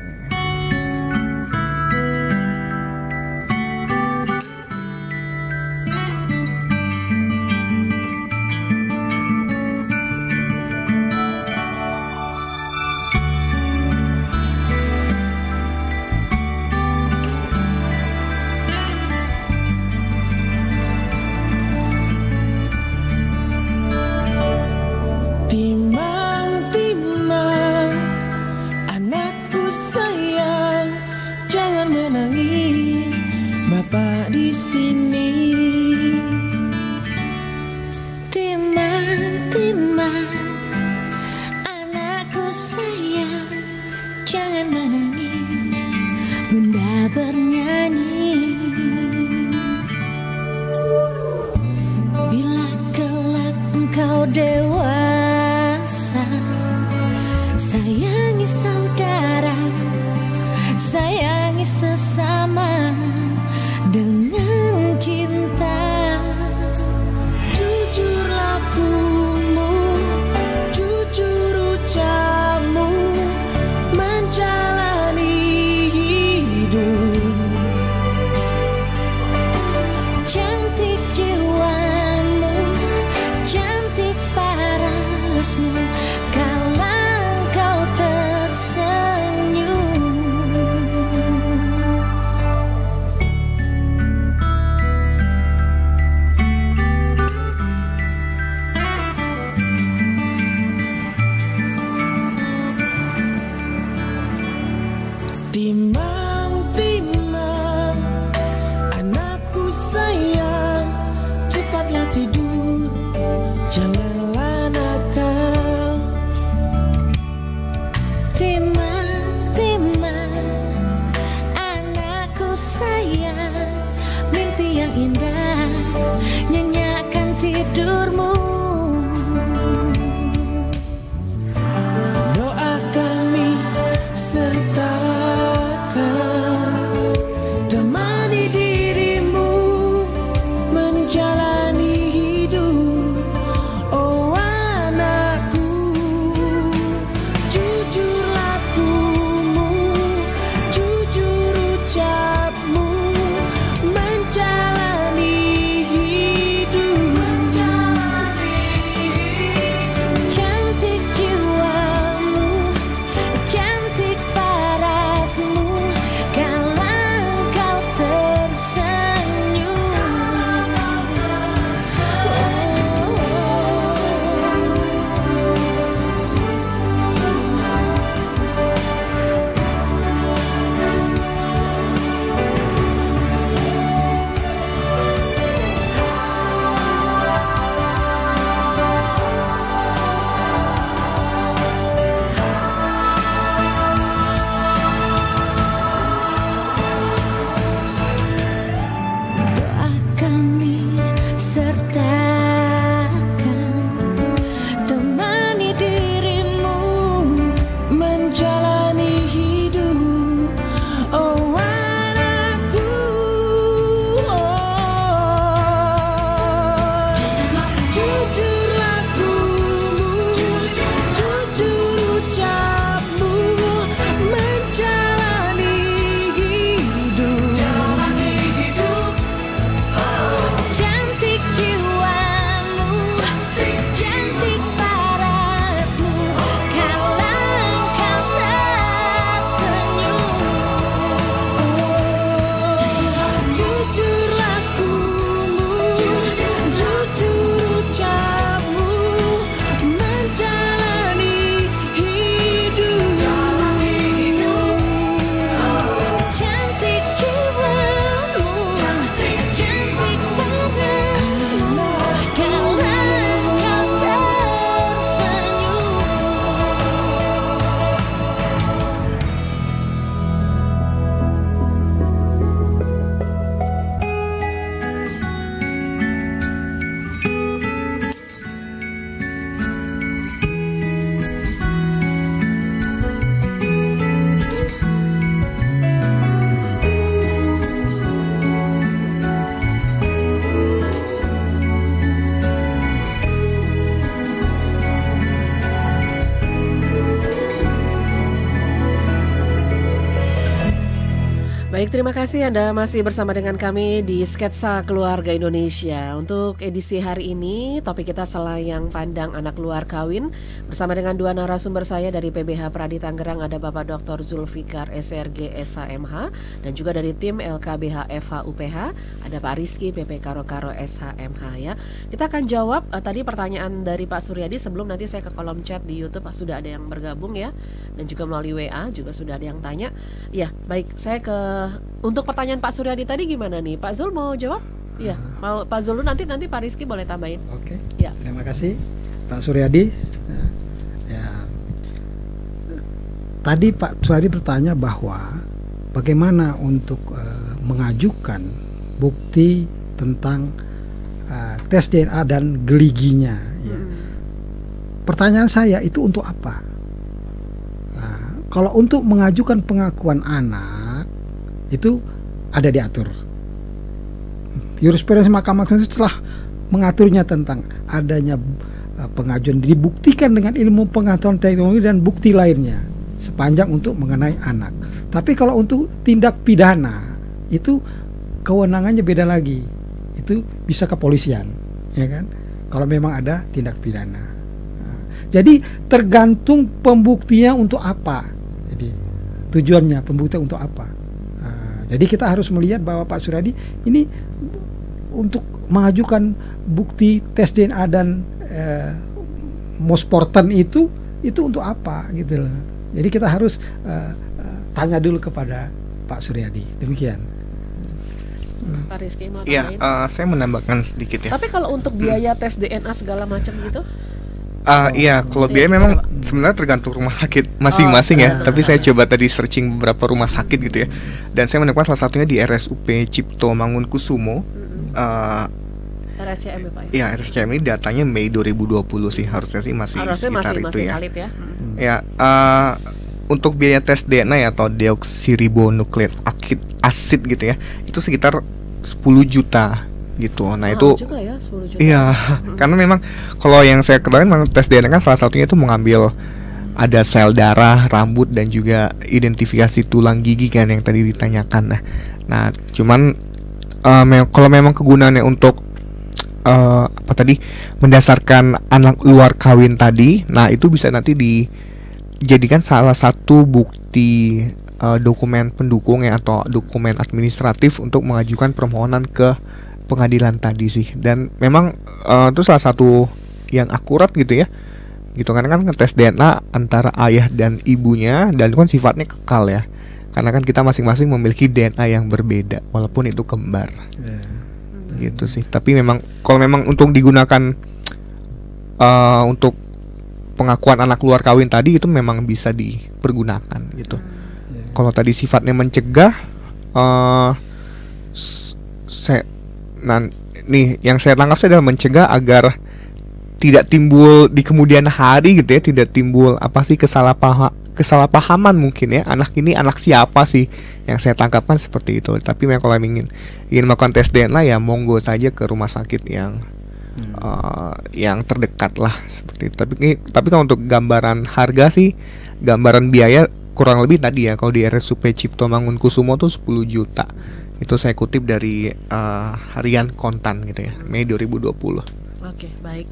kau dewasa, sayangi saudara, sayangi sesama dengan cinta. Jujur lakumu, jujur ucapmu, menjalani hidup. Cantik jiwamu, cantik parasmu, kalau kau tersenyum. Timang-timang, anakku sayang, cepatlah tidur, janganlah nakal. Timang-timang, anakku sayang, mimpi yang indah nyenyakan tidurmu. Doa kami sertakan, temani dirimu menjalani hidup. Oh anakku, jujur lakumu, jujur ucapmu, menjalani hidup. Cantik jiwamu, cantik parasmu, kalau kau tersenyum. Doa kami sertakan, temani dirimu menjalani hidup. Oh anakku, oh. Jujur lakumu, jujur ucapmu, menjalani hidup. cantik jiwamu, cantik parasmu, kalau kau tersenyum. Jujur lakumu, jujur ucapmu, menjalani hidup. Cantik jiwamu, cantik parasmu, kalau kau tersenyum. Baik, terima kasih Anda masih bersama dengan kami di Sketsa Keluarga Indonesia. Untuk edisi hari ini, topik kita selayang pandang anak luar kawin. Bersama dengan dua narasumber saya dari PBH Pradi Tangerang, ada Bapak Dr. Zulfikar SRG SHMH, dan juga dari tim LKBH FH UPH, ada Pak Rizky PP Karo Karo SHMH ya. Kita akan jawab tadi pertanyaan dari Pak Suryadi sebelum nanti saya ke kolom chat di YouTube. Sudah ada yang bergabung ya, dan juga melalui WA juga sudah ada yang tanya. Ya, baik, saya untuk pertanyaan Pak Suryadi tadi gimana nih? Pak Zul mau jawab? Iya, mau Pak Zul nanti Pak Rizky boleh tambahin. Oke. Ya. Terima kasih Pak Suryadi. Ya. Tadi Pak Suryadi bertanya bahwa bagaimana untuk mengajukan bukti tentang tes DNA dan geliginya. Ya. pertanyaan saya itu untuk apa? Nah, kalau untuk mengajukan pengakuan anak itu ada diatur. Jurisprudensi Mahkamah Konstitusi telah mengaturnya tentang adanya pengajuan dibuktikan dengan ilmu pengetahuan teknologi dan bukti lainnya sepanjang untuk mengenai anak. Tapi kalau untuk tindak pidana itu kewenangannya beda lagi. Itu bisa kepolisian, ya kan? Kalau memang ada tindak pidana. Nah, jadi tergantung pembuktinya untuk apa. Jadi tujuannya pembuktian untuk apa. Nah, jadi kita harus melihat bahwa Pak Suryadi ini untuk mengajukan bukti tes DNA dan postmortem itu untuk apa gitu loh. Jadi kita harus tanya dulu kepada Pak Suryadi. Demikian. Pak Rizky mau Iya, tambahin? saya menambahkan sedikit ya. Tapi kalau untuk biaya tes DNA segala macam gitu, Iya, kalau Iya, biaya memang coba. sebenarnya tergantung rumah sakit masing-masing ya. Tapi saya coba tadi searching beberapa rumah sakit gitu ya. Dan saya menemukan salah satunya di RSUP Cipto Mangunkusumo. RSCM ya Pak ya? Iya, RSCM ini datanya Mei 2020 sih, harusnya sih masih Harusnya sekitar masih itu ya. valid ya. Ya, untuk biaya tes DNA ya, atau deoksiribonukleat asid gitu ya, itu sekitar 10 juta gitu. Nah, Mahal itu juga ya 10 juta. iya, karena memang kalau yang saya ketahui memang tes DNA kan salah satunya itu mengambil ada sel darah, rambut dan juga identifikasi tulang gigi kan yang tadi ditanyakan. Nah, cuman kalau memang kegunaannya untuk apa tadi mendasarkan anak luar kawin tadi, nah itu bisa nanti dijadikan salah satu bukti dokumen pendukung ya, atau dokumen administratif untuk mengajukan permohonan ke pengadilan tadi sih. Dan memang itu salah satu yang akurat gitu ya, gitu karena kan ngetes DNA antara ayah dan ibunya, dan itu kan sifatnya kekal ya, karena kan kita masing-masing memiliki DNA yang berbeda walaupun itu kembar. Gitu sih. Tapi memang kalau memang untuk digunakan untuk pengakuan anak luar kawin tadi, itu memang bisa dipergunakan gitu. Kalau tadi sifatnya mencegah, nih yang saya tangkap adalah mencegah agar tidak timbul di kemudian hari gitu ya, tidak timbul apa sih kesalahpahaman mungkin ya, anak ini anak siapa sih, yang saya tangkapkan seperti itu. Tapi memang kalau ingin melakukan tes DNA ya monggo saja ke rumah sakit yang terdekat lah seperti itu. Tapi kalau untuk gambaran harga sih, gambaran biaya kurang lebih tadi ya, kalau di RSUP Cipto Mangunkusumo tuh 10 juta. Itu saya kutip dari Harian Kontan gitu ya, Mei 2020. Oke, baik.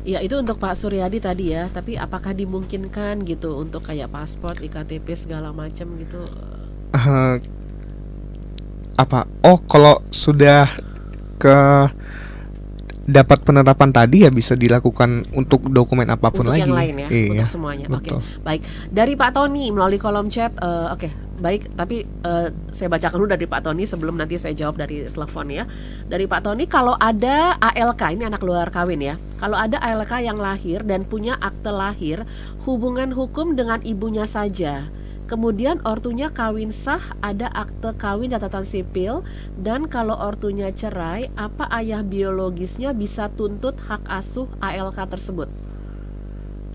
Ya itu untuk Pak Suryadi tadi ya. Tapi apakah dimungkinkan gitu untuk kayak paspor, IKTP segala macam gitu? Apa? Oh, kalau sudah dapat penetapan tadi ya bisa dilakukan untuk dokumen apapun Untuk lagi. yang lain ya, Iya, untuk semuanya. Oke, betul. baik. Dari Pak Tony melalui kolom chat. Oke, baik. Tapi saya bacakan dulu dari Pak Tony sebelum nanti saya jawab dari telepon ya. Dari Pak Tony, kalau ada ALK, ini anak luar kawin ya. Kalau ada ALK yang lahir dan punya akte lahir, hubungan hukum dengan ibunya saja. Kemudian ortunya kawin sah, ada akte kawin catatan sipil, dan kalau ortunya cerai, apa ayah biologisnya bisa tuntut hak asuh ALK tersebut?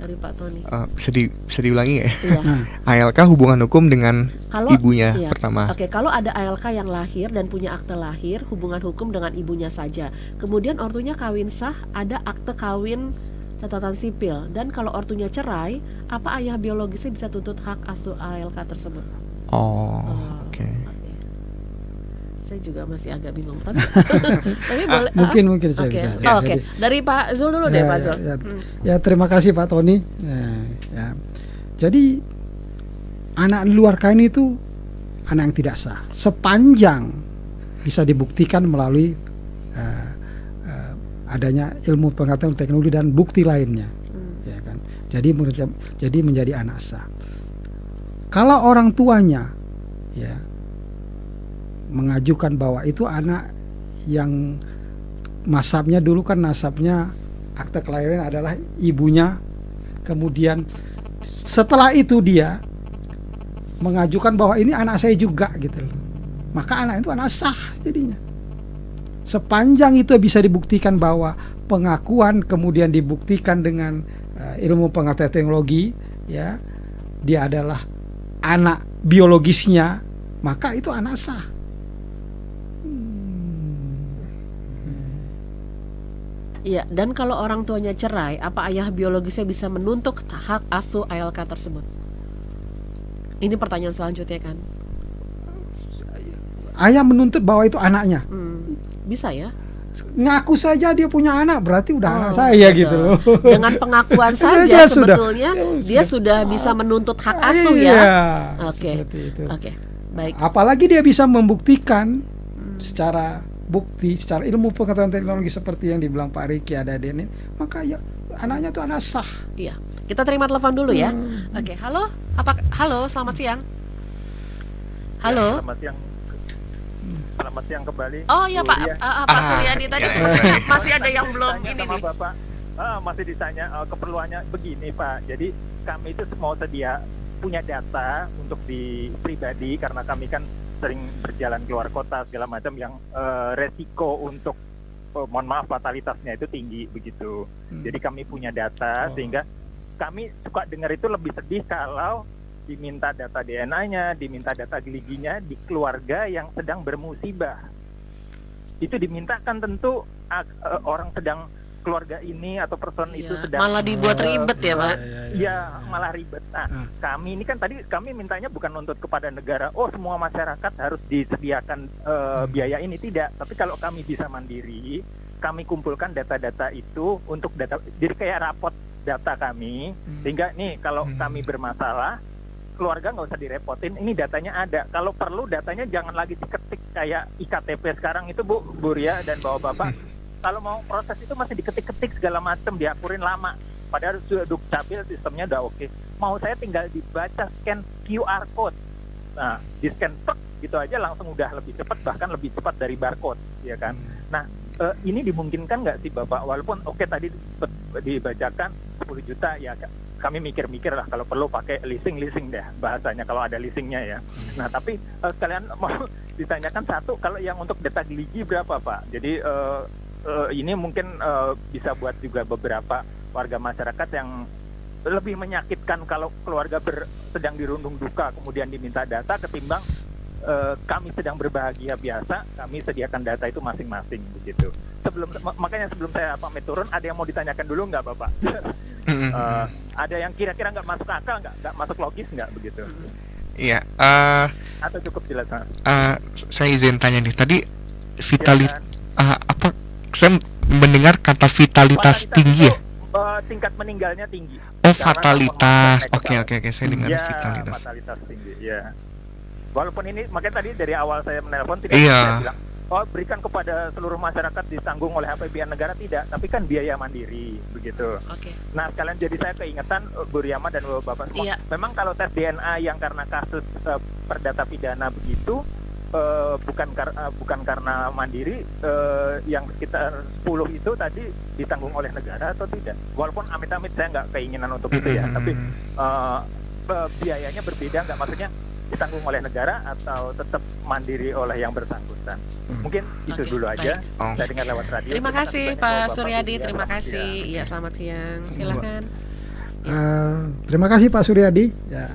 Dari Pak Tony. Bisa diulangi ya? Iya. ALK hubungan hukum dengan Kalau ibunya iya. pertama. Oke, kalau ada ALK yang lahir dan punya akte lahir, hubungan hukum dengan ibunya saja. Kemudian ortunya kawin sah, ada akte kawin catatan sipil, dan kalau ortunya cerai, apa ayah biologisnya bisa tuntut hak asuh ALK tersebut? Oke. Saya juga masih agak bingung, tapi boleh. Mungkin saya Oke. bisa. Oke. Dari Pak Zul dulu deh, Pak Zul. Ya, terima kasih Pak Tony. Ya. Jadi anak luar kawin itu anak yang tidak sah sepanjang bisa dibuktikan melalui adanya ilmu pengetahuan teknologi dan bukti lainnya, ya kan. Jadi menjadi anak sah. Kalau orang tuanya ya mengajukan bahwa itu anak yang nasabnya dulu kan nasabnya akte kelahiran adalah ibunya, kemudian setelah itu dia mengajukan bahwa ini anak saya juga gitu loh, maka anak itu anak sah jadinya. Sepanjang itu bisa dibuktikan bahwa pengakuan kemudian dibuktikan dengan ilmu pengetahuan teknologi, ya, dia adalah anak biologisnya, maka itu anak sah. Iya, dan kalau orang tuanya cerai, apa ayah biologisnya bisa menuntut hak asuh ALK tersebut? Ini pertanyaan selanjutnya kan. Ayah menuntut bahwa itu anaknya. Bisa ya? Ngaku saja dia punya anak, berarti udah anak Oh, saya betul. gitu loh. Dengan pengakuan saja Ya, sudah. sebetulnya dia sudah bisa menuntut hak asuh Iya, ya. Oke. seperti itu. Oke. Baik. Apalagi dia bisa membuktikan secara bukti, secara ilmu pengetahuan teknologi seperti yang dibilang Pak Riki ada DNA, maka ya anaknya itu anak sah. Iya. Kita terima telepon dulu ya. Oke, halo. Halo, selamat siang. Halo. Selamat siang. Selamat siang kembali. Oh iya Bu Pak, Ria. Pak Suryadi tadi ya, sepertinya masih ada yang belum Ditanya ini sama nih. Bapak, masih ditanya keperluannya begini Pak. Jadi kami itu mau sedia punya data untuk di pribadi karena kami kan sering berjalan keluar kota segala macam yang resiko untuk mohon maaf fatalitasnya itu tinggi begitu. Jadi kami punya data sehingga kami suka dengar itu lebih sedih kalau diminta data DNA-nya, diminta data geliginya di keluarga yang sedang bermusibah. Itu dimintakan tentu orang sedang keluarga ini atau person Iya, itu sedang malah dibuat ribet ya Pak. Iya, malah ribet. Nah, kami ini kan tadi kami mintanya bukan nuntut kepada negara, oh semua masyarakat harus disediakan biaya ini, tidak. Tapi kalau kami bisa mandiri, kami kumpulkan data-data itu untuk data, jadi kayak rapot data kami, sehingga nih kalau kami bermasalah, keluarga nggak usah direpotin, ini datanya ada. Kalau perlu datanya jangan lagi diketik kayak IKTP sekarang itu Bu Ria dan Bapak. Kalau mau proses itu masih diketik-ketik segala macam, diakurin lama. Padahal sudah dukcapil sistemnya udah oke. Mau saya tinggal dibaca scan QR code. Nah, di scan gitu aja langsung udah lebih cepat, bahkan lebih cepat dari barcode, ya kan. Nah, ini dimungkinkan nggak sih Bapak? Walaupun oke tadi dibacakan 10 juta ya kami mikir-mikir lah kalau perlu pakai leasing deh bahasanya kalau ada leasingnya ya. Nah tapi kalian mau ditanyakan satu kalau yang untuk data geligi berapa Pak? Jadi ini mungkin bisa buat juga beberapa warga masyarakat yang lebih menyakitkan kalau keluarga sedang dirundung duka kemudian diminta data ketimbang kami sedang berbahagia biasa, kami sediakan data itu masing-masing begitu. Makanya sebelum saya pamit turun, ada yang mau ditanyakan dulu nggak Bapak? Ada yang kira-kira nggak masuk akal, nggak masuk logis nggak begitu? Iya. Atau cukup jelas? Saya izin tanya nih. Tadi vitalitas apa? Saya mendengar kata vitalitas tinggi ya. Tingkat meninggalnya tinggi. Oh, fatalitas. Oke. Saya dengar vitalitas. Fatalitas tinggi. Ya. Walaupun ini makanya tadi dari awal saya menelpon tidak saya bilang, oh berikan kepada seluruh masyarakat ditanggung oleh APBN negara, tidak, tapi kan biaya mandiri begitu. Oke. Nah sekalian jadi saya keingetan Bu Riyama dan Bapak semua, Iya. memang kalau tes DNA yang karena kasus perdata pidana begitu bukan karena mandiri, yang sekitar 10 itu tadi ditanggung oleh negara atau tidak? Walaupun amit-amit saya nggak keinginan untuk itu ya, tapi biayanya berbeda nggak, maksudnya ditanggung oleh negara atau tetap mandiri oleh yang bersangkutan. Mungkin itu Oke, dulu aja. baik. Saya dengar lewat radio. Terima kasih banyak Pak Bapak, Suryadi, Bu Ria. terima Selamat kasih. siang. Iya, selamat siang. Silakan. Terima kasih Pak Suryadi. Ya,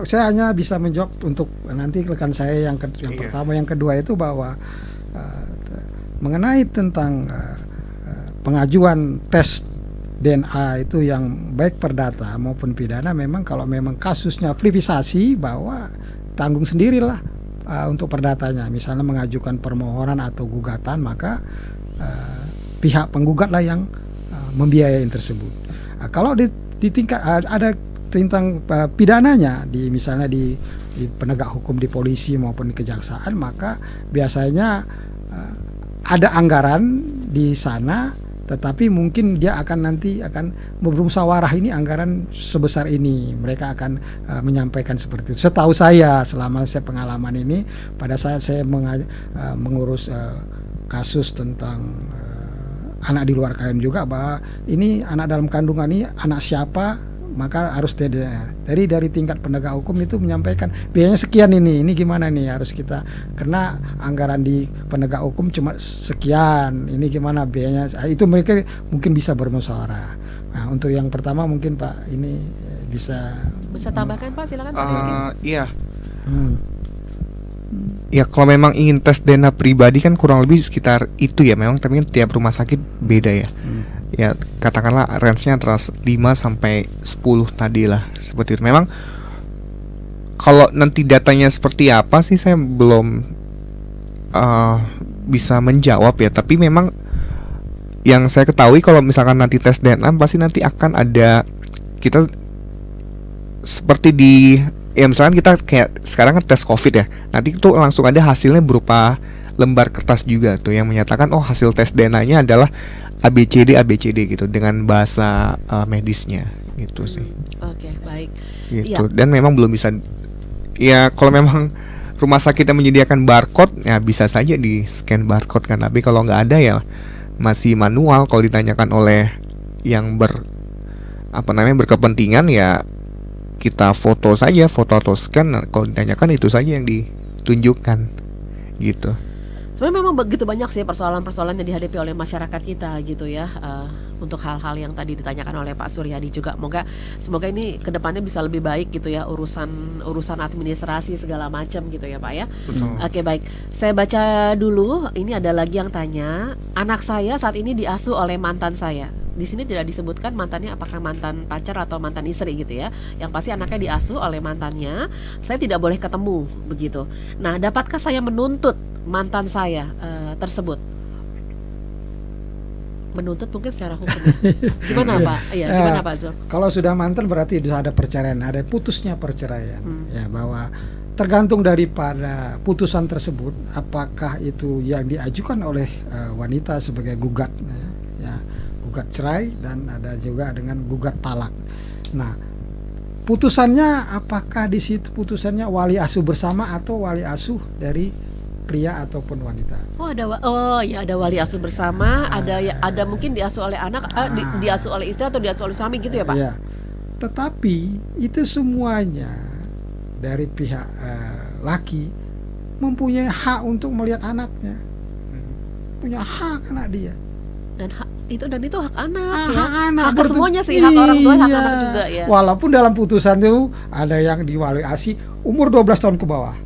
saya hanya bisa menjawab untuk nanti rekan saya yang pertama, yang kedua itu bahwa mengenai tentang pengajuan tes DNA itu yang baik perdata maupun pidana, memang kalau memang kasusnya privatisasi bahwa tanggung sendirilah untuk perdatanya. Misalnya mengajukan permohonan atau gugatan, maka pihak penggugatlah yang membiayai tersebut. Kalau di tingkat ada tentang pidananya misalnya di penegak hukum, di polisi maupun di kejaksaan, maka biasanya ada anggaran di sana. Tetapi mungkin dia nanti akan bermusyawarah, ini anggaran sebesar ini, mereka akan menyampaikan seperti itu. Setahu saya selama saya pengalaman ini, pada saat saya mengurus kasus tentang anak di luar kandungan juga, bahwa ini anak dalam kandungan ini anak siapa, maka harus dari tingkat penegak hukum itu menyampaikan biayanya sekian, ini gimana nih, harus kita, karena anggaran di penegak hukum cuma sekian, ini gimana biayanya, itu mereka mungkin bisa bermusyawarah. Nah, untuk yang pertama mungkin Pak ini bisa Bisa tambahkan Pak, silakan Pak Rizky. Iya. hmm, Ya kalau memang ingin tes DNA pribadi kan kurang lebih sekitar itu ya memang, tapi kan tiap rumah sakit beda ya. Ya katakanlah range-nya antara 5 sampai 10 tadi lah, seperti itu. Memang kalau nanti datanya seperti apa sih saya belum bisa menjawab ya, tapi memang yang saya ketahui kalau misalkan nanti tes DNA pasti nanti akan ada, kita seperti di ya misalkan kita kayak sekarang kan tes COVID ya, nanti itu langsung ada hasilnya berupa lembar kertas juga tuh yang menyatakan oh hasil tes DNA-nya adalah ABCD gitu dengan bahasa medisnya gitu sih. Oke, baik. Gitu. Dan memang belum bisa, ya kalau memang rumah sakit yang menyediakan barcode ya bisa saja di scan barcode kan, tapi kalau nggak ada ya masih manual. Kalau ditanyakan oleh yang berkepentingan ya kita foto saja, foto atau scan. Kalau ditanyakan itu saja yang ditunjukkan gitu. Sebenarnya memang begitu banyak sih persoalan-persoalan yang dihadapi oleh masyarakat kita gitu ya, untuk hal-hal yang tadi ditanyakan oleh Pak Suryadi juga. Semoga ini kedepannya bisa lebih baik gitu ya, urusan administrasi segala macam gitu ya Pak ya. Betul. Oke, baik, saya baca dulu. Ini ada lagi yang tanya, anak saya saat ini diasuh oleh mantan saya. Di sini tidak disebutkan mantannya apakah mantan pacar atau mantan istri gitu ya. Yang pasti anaknya diasuh oleh mantannya. Saya tidak boleh ketemu begitu. Nah, dapatkah saya menuntut mantan saya tersebut? Menuntut mungkin secara hukum ya. Gimana Pak? Iya, gimana Pak Zul? kalau sudah mantan berarti sudah ada perceraian, ada putusnya perceraian. Ya, bahwa tergantung daripada putusan tersebut, apakah itu yang diajukan oleh wanita sebagai gugat, ya, gugat cerai, dan ada juga dengan gugat talak. Nah, putusannya apakah di situ putusannya wali asuh bersama atau wali asuh dari pria ataupun wanita? Ada wali asuh bersama, ada mungkin diasuh oleh anak, diasuh oleh istri atau diasuh oleh suami gitu ya Pak? Iya. Tetapi itu semuanya dari pihak laki mempunyai hak untuk melihat anaknya, punya hak anak dia. Dan itu hak anak ya. Hak anak, Hak semuanya sih, hak orang tua, hak anak juga ya. Walaupun dalam putusan itu ada yang diwaliasi umur 12 tahun ke bawah.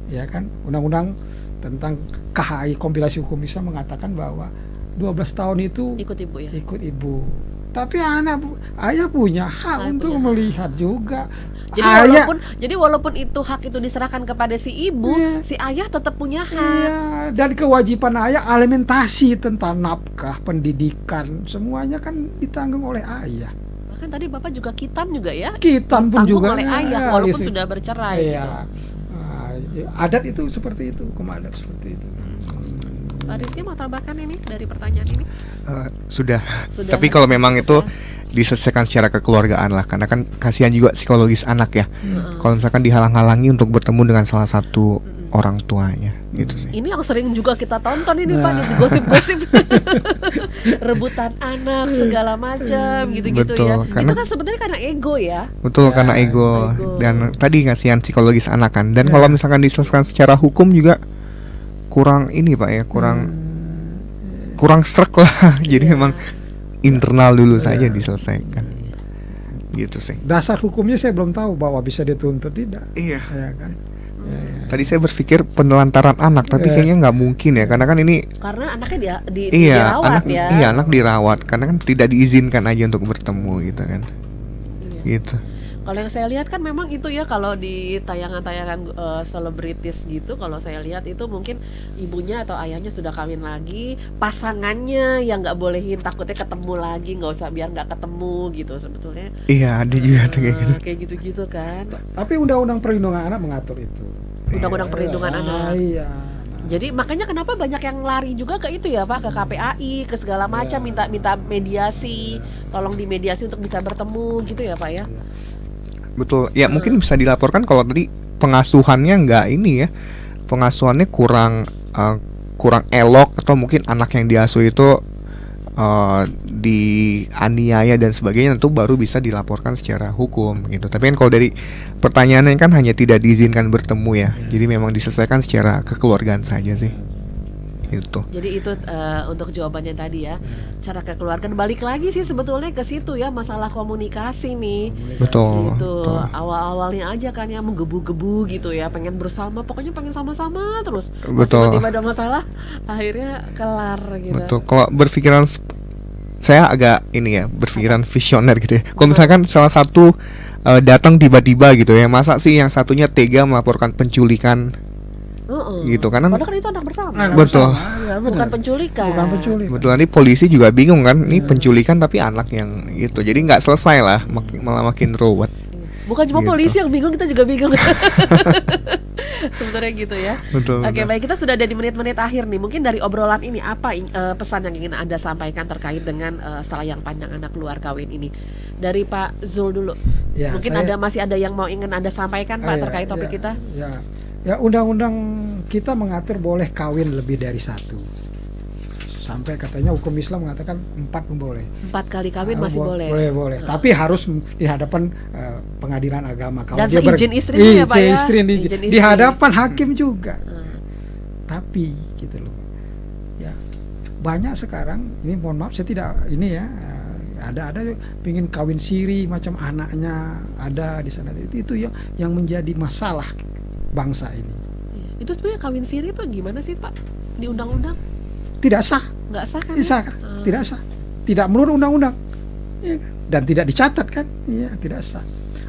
Ya kan, undang-undang tentang KHI kompilasi hukum bisa mengatakan bahwa 12 tahun itu Ikut ibu ya. ikut ibu. Tapi ayah punya hak Ayah untuk punya hak. melihat juga. Jadi walaupun itu hak itu diserahkan kepada si ibu, Iya. si ayah tetap punya hak. Iya, dan kewajiban ayah alimentasi tentang nafkah, pendidikan, semuanya kan ditanggung oleh ayah. Bahkan tadi Bapak juga kitan juga ya. Kitan pun Tanggung juga oleh ayah walaupun sudah bercerai gitu. Iya. Adat itu seperti itu, hukum adat seperti itu. Pak Rizky mau tambahkan ini dari pertanyaan ini? Sudah. Sudah. Tapi kalau memang itu diselesaikan secara kekeluargaan lah, karena kan kasihan juga psikologis anak ya. Kalau misalkan dihalang-halangi untuk bertemu dengan salah satu orang tuanya gitu sih. Ini yang sering juga kita tonton ini Pak, di gosip-gosip rebutan anak segala macam gitu-gitu Betul, ya. karena- Itu kan sebenarnya karena ego ya. Betul, karena ego dan tadi kasihan psikologis anak kan. Dan kalau misalkan diselesaikan secara hukum juga kurang ini Pak ya, kurang srek lah. Jadi memang internal dulu saja diselesaikan. Gitu sih. Dasar hukumnya saya belum tahu bahwa bisa dituntut tidak. Iya. Ya kan. Tadi saya berpikir penelantaran anak, tapi kayaknya nggak mungkin ya, karena kan ini Karena anaknya iya dirawat anak ya. iya anak dirawat, karena kan tidak diizinkan aja untuk bertemu gitu kan. Gitu. Kalau yang saya lihat kan memang itu ya, kalau di tayangan-tayangan selebritis gitu, kalau saya lihat itu mungkin ibunya atau ayahnya sudah kawin lagi, pasangannya yang nggak bolehin, takutnya ketemu lagi, nggak usah, biar nggak ketemu gitu sebetulnya. Iya, ada juga tuh kayak gitu. Kayak gitu-gitu kan. Tapi undang-undang perlindungan anak mengatur itu. Undang-undang perlindungan anak. Iya. Jadi makanya kenapa banyak yang lari juga ke itu ya Pak, ke KPAI, ke segala macam, minta mediasi, tolong dimediasi untuk bisa bertemu gitu ya Pak ya. Betul. Ya mungkin bisa dilaporkan kalau tadi pengasuhannya nggak ini ya, pengasuhannya kurang elok, atau mungkin anak yang diasuh itu dianiaya dan sebagainya, tentu baru bisa dilaporkan secara hukum gitu. Tapi kan kalau dari pertanyaannya kan hanya tidak diizinkan bertemu ya, jadi memang diselesaikan secara kekeluargaan saja sih. gitu. Jadi itu untuk jawabannya tadi ya. Cara kekeluargaan balik lagi sih sebetulnya ke situ ya, masalah komunikasi nih. Betul. Gitu. Betul. Awal-awalnya aja kan ya menggebu-gebu gitu ya, pengen bersama, pokoknya pengen sama-sama terus. Pas Betul. tiba-tiba ada masalah, akhirnya kelar gitu. Betul. Kalau berpikiran saya agak ini ya, berpikiran visioner gitu ya. Kalau misalkan salah satu datang tiba-tiba gitu ya, masa sih yang satunya tega melaporkan penculikan gitu, karena Padahal kan itu anak bersama. Anak Betul. bersama, ya benar. Bukan penculikan. Bukan penculikan. Betul, ini polisi juga bingung kan, ini penculikan tapi anak yang gitu, jadi nggak selesai lah, malah makin ruwet. Bukan cuma Gitu. polisi yang bingung, kita juga bingung. Sebetulnya gitu ya. Betul. Oke, baik, kita sudah ada di menit-menit akhir nih. Mungkin dari obrolan ini apa pesan yang ingin Anda sampaikan terkait dengan setelah yang pandang anak luar kawin ini? Dari Pak Zul dulu. Ya, Mungkin saya- masih ada yang mau ingin Anda sampaikan Pak terkait topik kita? Ya, undang-undang kita mengatur boleh kawin lebih dari satu. Sampai katanya hukum Islam mengatakan 4 pun boleh. 4 kali kawin masih boleh. Boleh. Tapi harus di hadapan pengadilan agama. Dan seizin istrinya ya, Pak ya? Seizin Izin di istri. hadapan hakim juga. Tapi gitu loh. Ya. Banyak sekarang, ini mohon maaf saya tidak ini ya, ada pingin kawin siri macam anaknya ada di sana. Itu yang menjadi masalah bangsa ini. Itu sebenarnya kawin siri itu gimana sih Pak? Di undang-undang Tidak sah. nggak sah kan? Tidak sah. Tidak menurut undang-undang. Ya kan? Dan tidak dicatat kan? Iya, tidak sah.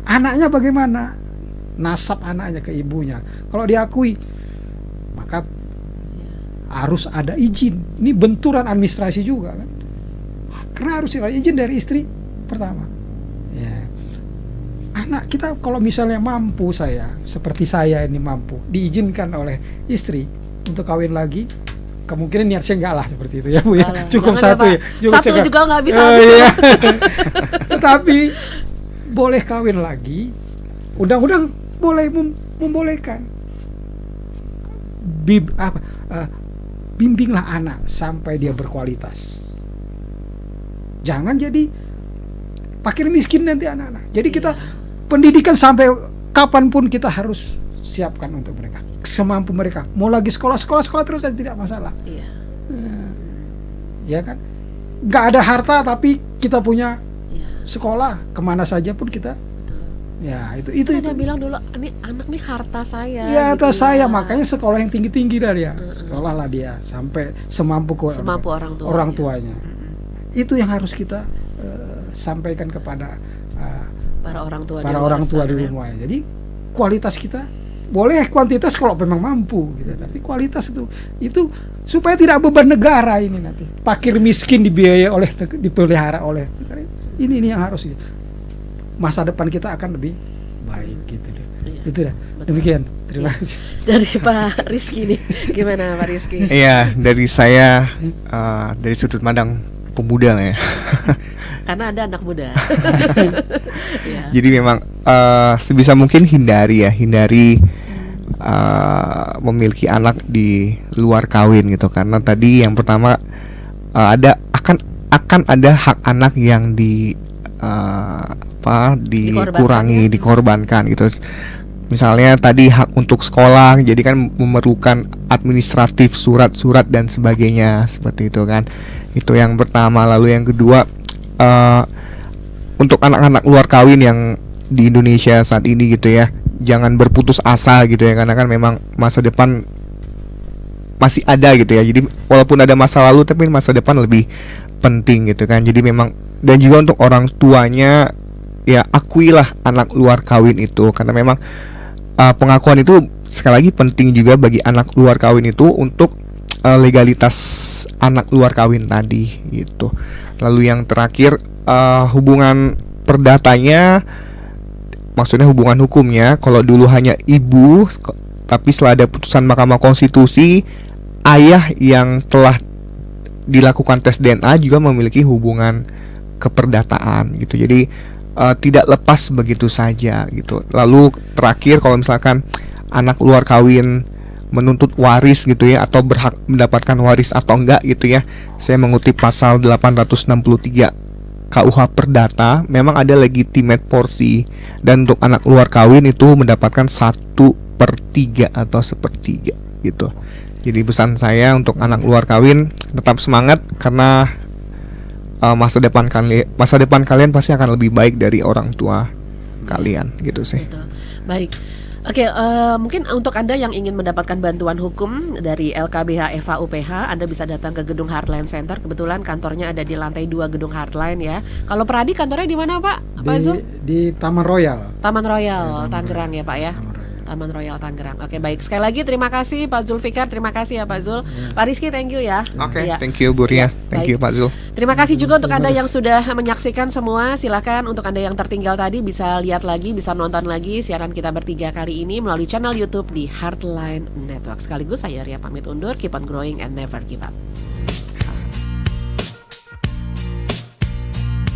Anaknya bagaimana? Nasab anaknya ke ibunya. Kalau diakui, maka harus ada izin. Ini benturan administrasi juga kan? Karena harus ada izin dari istri pertama. Ya. Anak kita kalau misalnya mampu, seperti saya ini mampu, diizinkan oleh istri untuk kawin lagi, kemungkinan niat saya enggak lah seperti itu ya Bu ya. Alah, Cukup jangan ya, satu Pak. ya. Cukup Satu cegah. juga nggak bisa Oh, habis. iya. Tetapi boleh kawin lagi. Undang-undang boleh membolehkan. Bimbinglah anak sampai dia berkualitas. Jangan jadi fakir miskin nanti anak-anak. Jadi kita pendidikan sampai kapanpun kita harus siapkan untuk mereka, semampu mereka. Mau lagi sekolah terus tidak masalah. Iya. Ya kan? Nggak ada harta tapi kita punya Iya. sekolah kemana saja pun kita. Ya itu. Ada bilang dulu, ini anak nih harta saya. Ya harta gitu saya, ya. makanya sekolah yang tinggi dah dia. Sekolahlah dia sampai semampu orang tuanya. Itu yang harus kita sampaikan kepada para orang tua para orang tua di rumah. Jadi kualitas kita boleh kuantitas kalau memang mampu gitu. Tapi kualitas itu supaya tidak beban negara ini nanti. Fakir miskin dipelihara oleh negara. Ini yang harus masa depan kita akan lebih baik gitu deh. Iya, Itu dah. betul. Demikian. Terima kasih. Dari Pak Rizky nih, gimana Pak Rizky? Iya, dari saya dari sudut pandang pemuda lah ya. Karena ada anak muda. Ya. Jadi memang sebisa mungkin hindari memiliki anak di luar kawin gitu, karena tadi yang pertama akan ada hak anak yang dikorbankan gitu. Misalnya tadi hak untuk sekolah, jadi kan memerlukan administratif, surat-surat dan sebagainya seperti itu kan. Itu yang pertama. Lalu yang kedua, untuk anak-anak luar kawin yang di Indonesia saat ini gitu ya, jangan berputus asa gitu ya, karena kan memang masa depan masih ada gitu ya. Jadi walaupun ada masa lalu, tapi masa depan lebih penting gitu kan. Jadi memang, dan juga untuk orang tuanya ya, akuilah anak luar kawin itu, karena memang pengakuan itu sekali lagi penting juga bagi anak luar kawin itu untuk legalitas anak luar kawin tadi gitu. Lalu yang terakhir, hubungan perdatanya, maksudnya hubungan hukumnya, kalau dulu hanya ibu, tapi setelah ada putusan Mahkamah Konstitusi, ayah yang telah dilakukan tes DNA juga memiliki hubungan keperdataan gitu. Jadi tidak lepas begitu saja gitu. Lalu terakhir, kalau misalkan anak luar kawin menuntut waris gitu ya, atau berhak mendapatkan waris atau enggak gitu ya, saya mengutip pasal 863 KUH Perdata, memang ada legitimate porsi, dan untuk anak luar kawin itu mendapatkan 1/3 atau 1/3 gitu. Jadi pesan saya untuk anak luar kawin, tetap semangat karena masa depan kalian pasti akan lebih baik dari orang tua kalian, gitu sih. Betul. Baik. Oke, mungkin untuk Anda yang ingin mendapatkan bantuan hukum dari LKBH Eva UPH, Anda bisa datang ke gedung Heartline Center. Kebetulan kantornya ada di lantai 2 gedung Heartline ya. Kalau Peradi kantornya di mana Pak? Pak Zul? Di Taman Royal. Taman Royal, Ya, Taman Tangerang ya Pak ya. Taman Royal. Taman Royal Tangerang. Oke, baik. Sekali lagi terima kasih Pak Zulfikar, terima kasih ya Pak Zul. Pak Rizky, thank you ya. Oke, Iya. thank you Bu Ria, thank baik. you Pak Zul. Terima kasih juga untuk Anda yang sudah menyaksikan semua. Silakan untuk Anda yang tertinggal tadi bisa lihat lagi, bisa nonton lagi siaran kita bertiga kali ini melalui channel YouTube di Heartline Network. Sekaligus saya Ria pamit undur. Keep on growing and never give up.